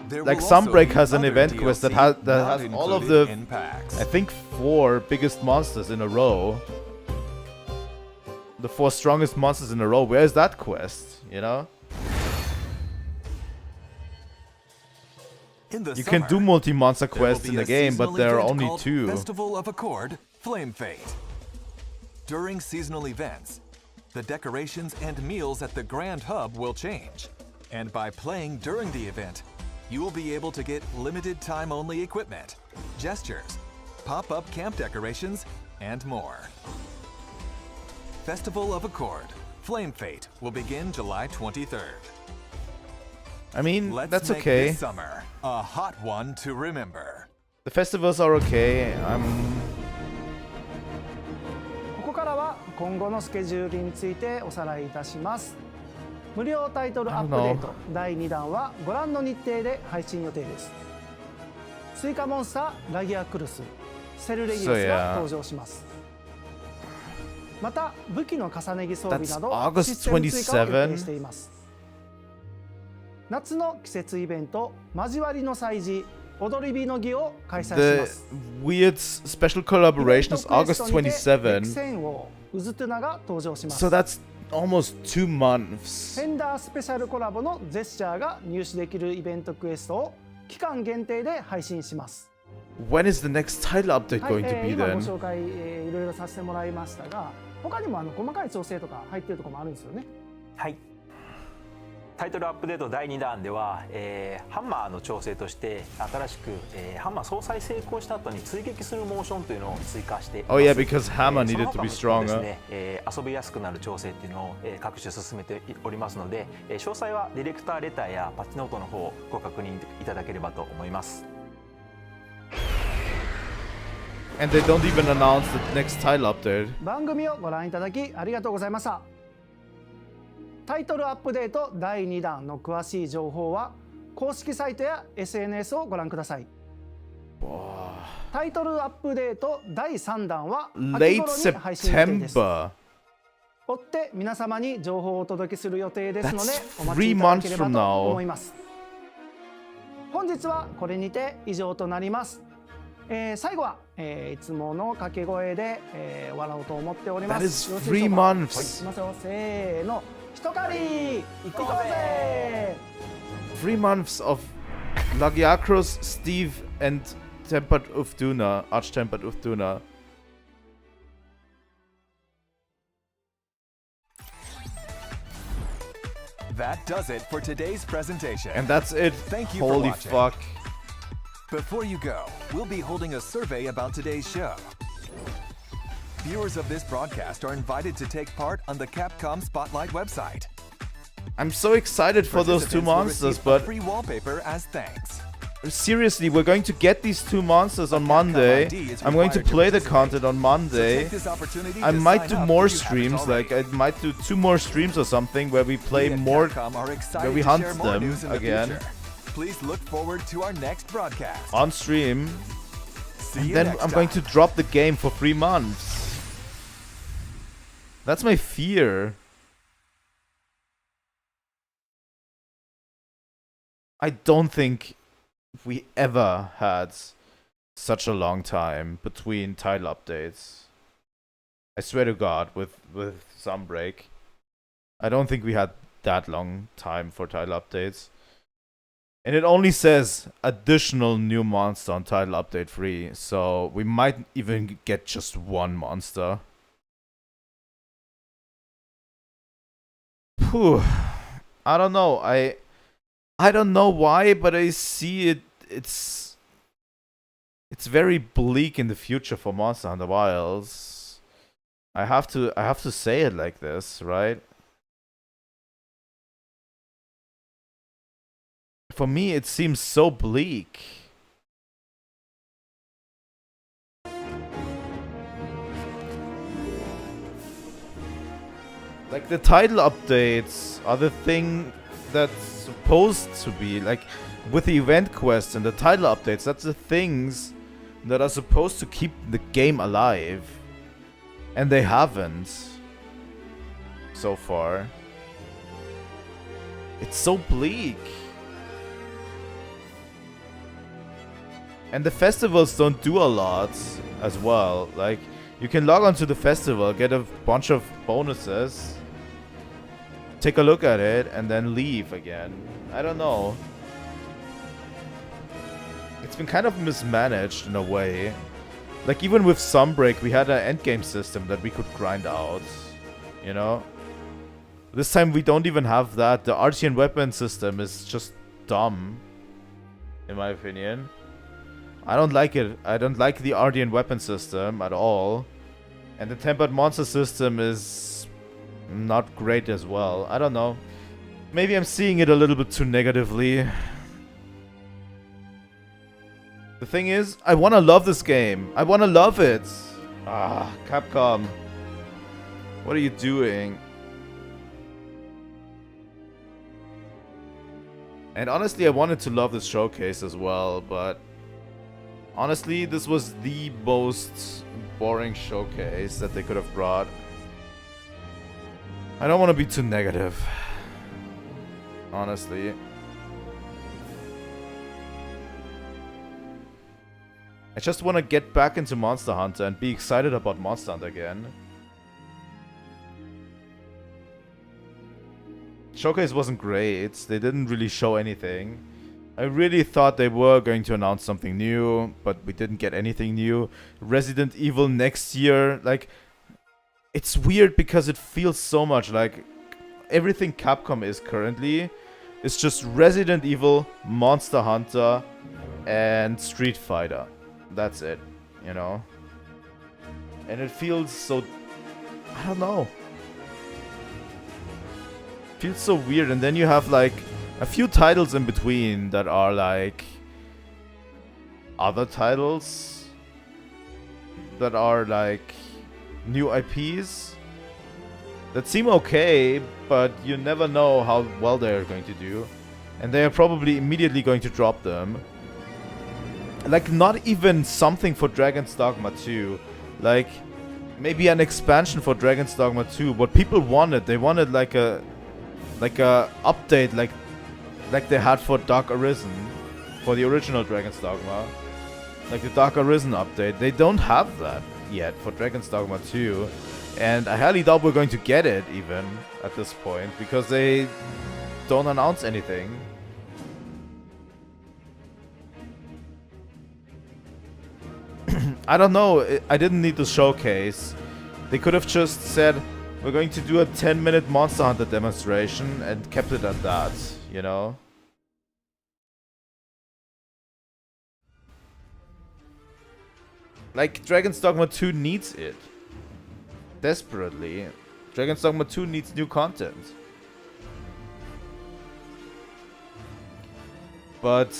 There Like will also Sunbreak be has an other event quest that has not all of included the, in packs. I think, 4 biggest monsters in a row. The 4 strongest monsters in a row. Where is that quest? You know? In the You summer, can do multi-monster there will quests be in the a game, but seasonal there are event only called 2. Festival of Accord, Flame Fate. During seasonal events, the decorations and meals at the Grand Hub will change. And by playing during the event, you will be able to get limited time only equipment, gestures, pop-up camp decorations, and more. Festival of Accord, Flame Fate will begin July 23rd. I mean, Let's that's make okay. this summer a hot one to remember. The festivals are okay. ここからは今後のスケジュールについておさらいいたします。無料タイトルアップデート第2弾はご覧の日程で配信予定です。追加モンスターラギアクルス、セルレギウスが登場します。また武器の重ね着装備などシステム追加を予定しています。夏の季節イベント交わりの祭事踊り火の儀を開催します。 The weird special collaboration is August 27. ウズトゥナが登場します。 So that's almost 2 months. フェンダースペシャルコラボのジェスチャーが入手できるイベントクエストを期間限定で配信します。 When is the next title update going to be 今ご then? 紹介いろいろさせてもらいましたが、他にも細かい調整とか入ってるところもあるんですよね。はい。タイトルアップデート第2弾では、ハンマーの調整として新しく、ハンマー総裁成功した後に追撃するモーションというのを追加しています。Oh yeah, because hammer needed to be その他もです stronger. ね、遊びやすくなる調整っていうのを、各種進めておりますので、詳細はディレクターレターやパッチノートの方をご確認いただければと思います。And they don't even announce the next title update. 番組をご覧いただきありがとうございました。タイトルアップデート第2弾の詳しい情報は公式サイトや SNS をご覧ください。タイトルアップデート第3弾は秋 Late 頃に配信予定です。 September. 追って皆様に情報をお届けする予定ですので That's お待ちいただければ 3 months from と now. 思います。本日はこれにて以上となります。最後は、いつもの掛け声で、終わろうと思っております。 That is 3 months. いきますよ。せーの。一狩り行こうぜ。 3 months of Lagiakros, Steve, and Tempered Ufduna, Arch-Tempered Ufduna. That does it for today's presentation. And that's it. Thank you for Holy watching. fuck. Before you go, we'll be holding a survey about today's show. Viewers of this broadcast are invited to take part on the Capcom Spotlight website. I'm so excited for those 2 Participants will monsters, receive a but free wallpaper as thanks. seriously, we're going to get these 2 monsters on Monday. I'm going to play the content on Monday. I might do more streams, like I might do 2 more streams or something where we play more, where we hunt them again. Please look forward to our next broadcast. On stream. And then I'm going to drop the game for 3 months. That's my fear. I don't think we ever had such a long time between title updates. I swear to God, with some break. I don't think we had that long time for title updates. And it only says additional new monster on title update 3, so we might even get just 1 monster. Whew. I don't know. I don't know why, but I see it. It's very bleak in the future for Monster Hunter Wilds. I have to say it like this, right? For me, it seems so bleak. Like, the title updates are the thing that's supposed to be, like, with the event quests and the title updates, that's the things that are supposed to keep the game alive. And they haven't. So far. It's so bleak. And the festivals don't do a lot as well. Like, you can log on to the festival, get a bunch of bonuses, take a look at it, and then leave again. I don't know. It's been kind of mismanaged in a way. Like, even with Sunbreak, we had an endgame system that we could grind out. You know? This time we don't even have that. The RTN weapon system is just dumb. In my opinion. I don't like it. I don't like the RDN weapon system at all. And the tempered monster system is not great as well. I don't know. Maybe I'm seeing it a little bit too negatively. The thing is, I want to love this game. I want to love it. Ah, Capcom. What are you doing? And honestly, I wanted to love this showcase as well, but honestly, this was the most boring showcase that they could have brought. I don't want to be too negative. Honestly. I just want to get back into Monster Hunter and be excited about Monster Hunter again. Showcase wasn't great. They didn't really show anything. I really thought they were going to announce something new, but we didn't get anything new. Resident Evil next year, like, it's weird because it feels so much like everything Capcom is currently is just Resident Evil, Monster Hunter, and Street Fighter. That's it, you know? And it feels so... I don't know. It feels so weird, and then you have, like, a few titles in between that are like other titles that are like new IPs that seem okay, but you never know how well they are going to do, and they are probably immediately going to drop them. Like, not even something for Dragon's Dogma 2, like maybe an expansion for Dragon's Dogma 2. What people wanted, they wanted like a update like they had for Dark Arisen, for the original Dragon's Dogma. Like the Dark Arisen update. They don't have that yet for Dragon's Dogma 2. And I highly doubt we're going to get it even at this point, because they don't announce anything. I don't know, I didn't need the showcase. They could have just said, we're going to do a 10-minute Monster Hunter demonstration and kept it at that, you know? Like, Dragon's Dogma 2 needs it. Desperately. Dragon's Dogma 2 needs new content. But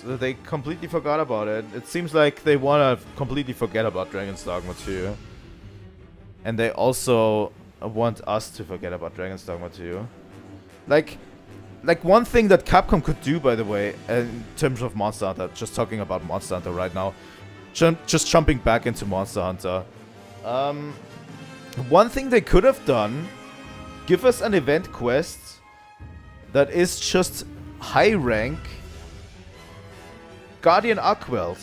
They completely forgot about it. It seems like they want to completely forget about Dragon's Dogma 2. And they also want us to forget about Dragon's Dogma 2. Like one thing that Capcom could do, by the way, in terms of Monster Hunter, just talking about Monster Hunter right now, just jumping back into Monster Hunter. One thing they could have done, give us an event quest that is just high rank Guardian Arkwelt.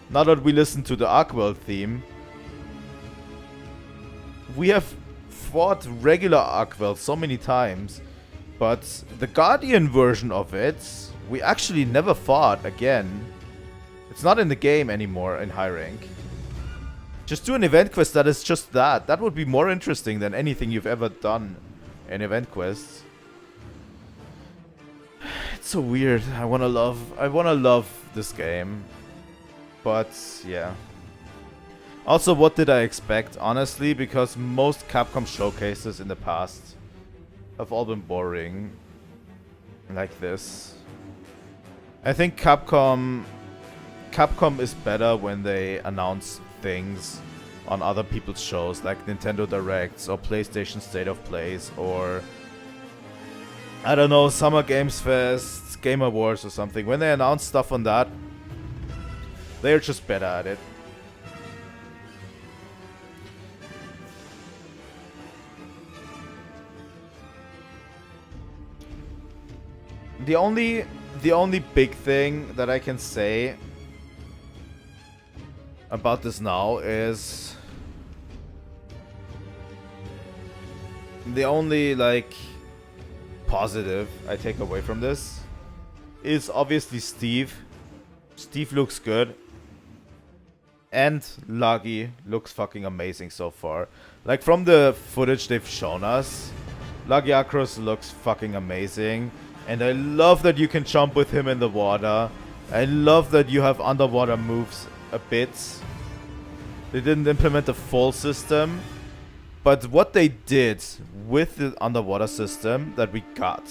Now that we listen to the Arkwelt theme, we have fought regular Arkwelt so many times, but the Guardian version of it, we actually never fought again. It's not in the game anymore in high rank. Just do an event quest that is just that. That would be more interesting than anything you've ever done in event quests. It's so weird. I wanna love this game. But yeah. Also, what did I expect? Honestly, because most Capcom showcases in the past have all been boring. Like this. I think Capcom is better when they announce things on other people's shows, like Nintendo Directs or PlayStation State of Plays or I don't know, Summer Games Fest, Game Awards or something. When they announce stuff on that, they're just better at it. The only big thing that I can say about this now is the only like positive I take away from this is obviously Steve. Steve looks good. And Lagi looks fucking amazing so far. Like from the footage they've shown us, Lagiakros looks fucking amazing. And I love that you can jump with him in the water. I love that you have underwater moves a bit. They didn't implement the full system. But what they did with the underwater system that we got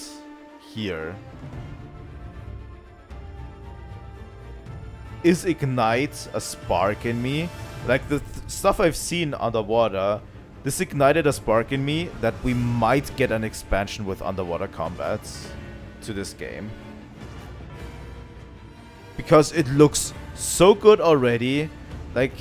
here is ignite a spark in me. Like the stuff I've seen underwater, this ignited a spark in me that we might get an expansion with underwater combats to this game. Because it looks so good already. Like,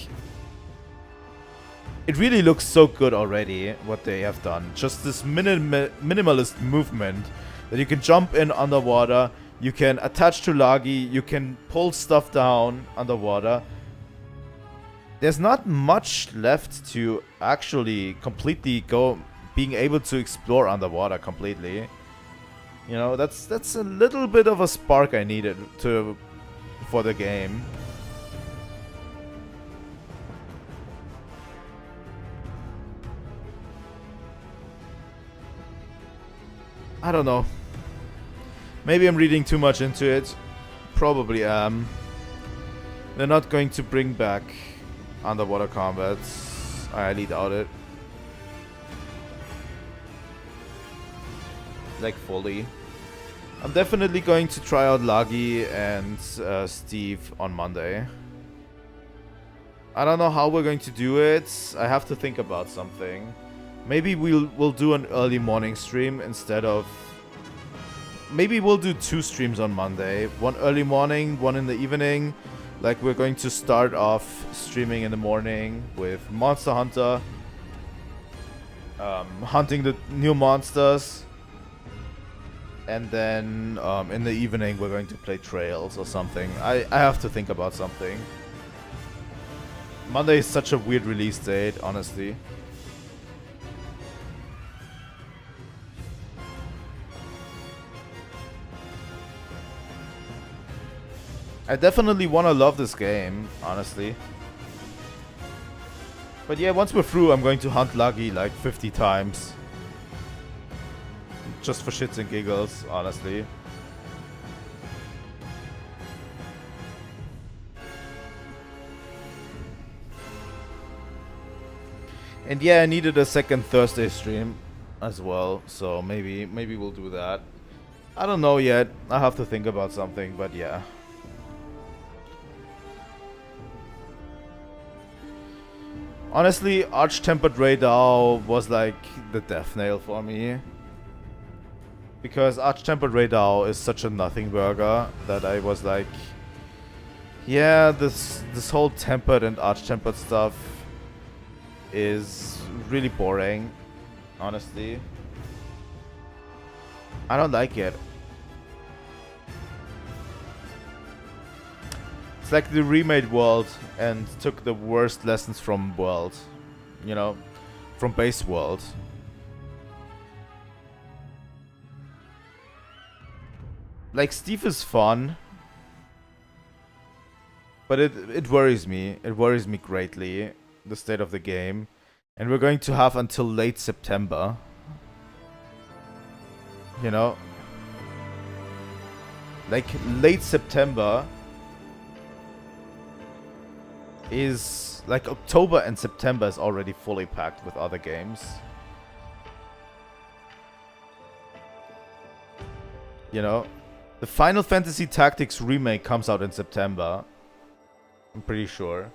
it really looks so good already, what they have done. Just this minimalist movement that you can jump in underwater, you can attach to Lagi, you can pull stuff down underwater. There's not much left to actually completely being able to explore underwater completely. You know, that's a little bit of a spark I needed for the game. I don't know. Maybe I'm reading too much into it. Probably am. They're not going to bring back underwater combats. I highly doubt it. Like fully. I'm definitely going to try out Lagi and Steve on Monday. I don't know how we're going to do it. I have to think about something. Maybe we'll do an early morning stream instead of... Maybe we'll do 2 streams on Monday. One early morning, one in the evening. Like we're going to start off streaming in the morning with Monster Hunter. Hunting the new monsters. And then in the evening we're going to play Trails or something. I have to think about something. Monday is such a weird release date, honestly. I definitely want to love this game, honestly. But yeah, once we're through, I'm going to hunt Lagi like 50 times. Just for shits and giggles, honestly. And yeah, I needed a second Thursday stream. as well, so maybe we'll do that. I don't know yet. I have to think about something, but yeah. Honestly, Arch-Tempered Radar was like the death nail for me. Because Arch-Tempered Radar is such a nothing burger that I was like, yeah, this whole tempered and arch-tempered stuff is really boring, honestly. I don't like it. It's like they remade World and took the worst lessons from World, you know, from base World. Like, Steve is fun, but it worries me. It worries me greatly, the state of the game. And we're going to have until late September. You know? Like, late September is... Like, October and September is already fully packed with other games. You know? The Final Fantasy Tactics remake comes out in September. I'm pretty sure.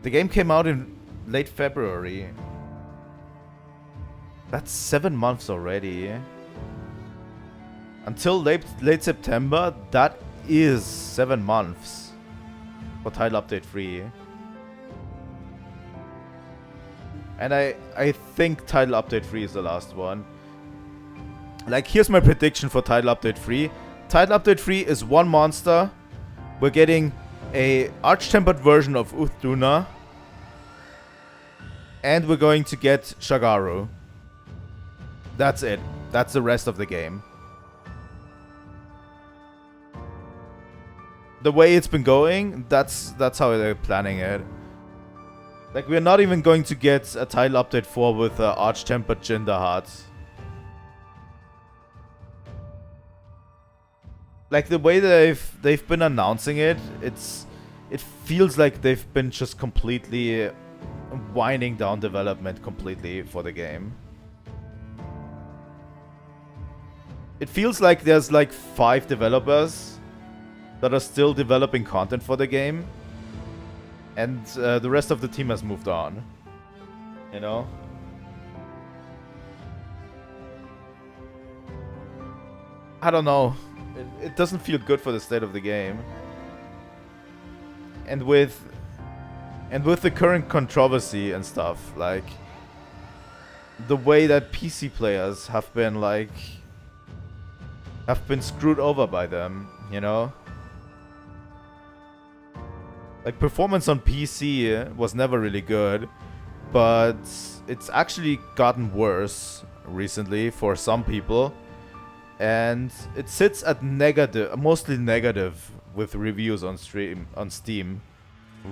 The game came out in late February. That's 7 months already. Until late September, that is 7 months for Title Update 3. And I think Title Update 3 is the last one. Like, here's my prediction for Title Update 3. Title Update 3 is one monster. We're getting a arch-tempered version of Uthduna. And we're going to get Shagaru. That's it. That's the rest of the game. The way it's been going, that's how they're planning it. Like, we're not even going to get a Title Update 4 with Arch-Tempered Jindahat. Like, the way that they've been announcing it, it feels like they've been just completely winding down development completely for the game. It feels like there's like 5 developers that are still developing content for the game. And the rest of the team has moved on. You know? I don't know. It doesn't feel good for the state of the game. And with the current controversy and stuff, like, the way that PC players have been screwed over by them, you know? Like, performance on PC was never really good, but it's actually gotten worse recently for some people. And it sits at negative, mostly negative, with reviews on Steam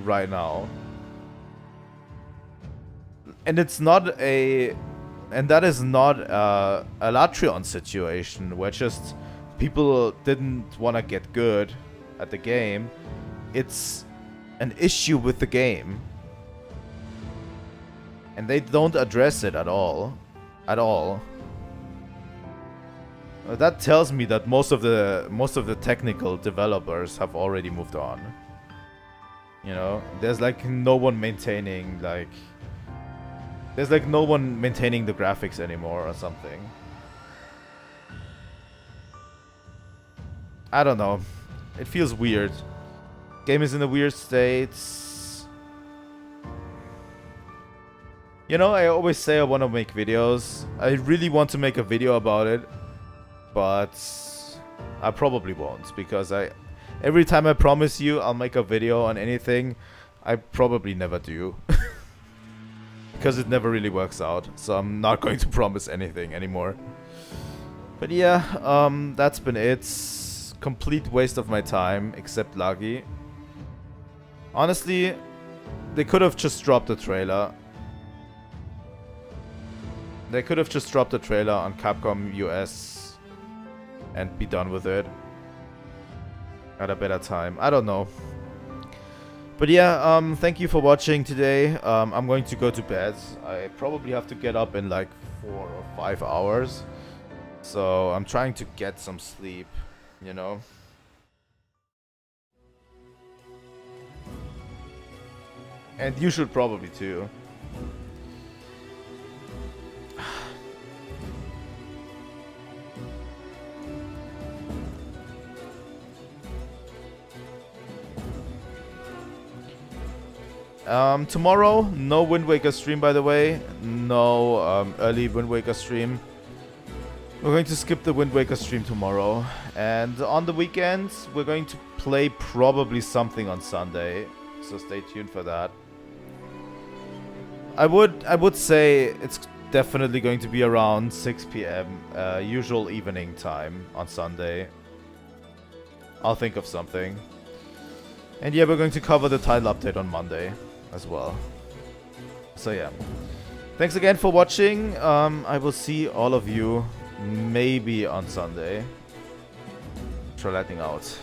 right now. And it's not and that is not a Latreon situation where just people didn't want to get good at the game. It's an issue with the game, and they don't address it at all. That tells me that most of the technical developers have already moved on. You know, there's like no one maintaining the graphics anymore or something. I don't know. It feels weird. Game is in a weird state. You know, I always say I want to make videos. I really want to make a video about it, but I probably won't, because every time I promise you I'll make a video on anything, I probably never do. Because it never really works out, so I'm not going to promise anything anymore. But yeah, that's been it. Complete waste of my time, except Lagi. Honestly, they could have just dropped the trailer. They could have just dropped the trailer on Capcom US and be done with it at a better time. I don't know. But yeah, thank you for watching today. I'm going to go to bed. I probably have to get up in like 4 or 5 hours. So I'm trying to get some sleep, you know. And you should probably too. Tomorrow, no Wind Waker stream, by the way. No early Wind Waker stream. We're going to skip the Wind Waker stream tomorrow. And on the weekends, we're going to play probably something on Sunday. So stay tuned for that. I would say it's definitely going to be around 6 p.m. Usual evening time on Sunday. I'll think of something. And yeah, we're going to cover the title update on Monday as well. So yeah. Thanks again for watching. I will see all of you maybe on Sunday. Trilightning out.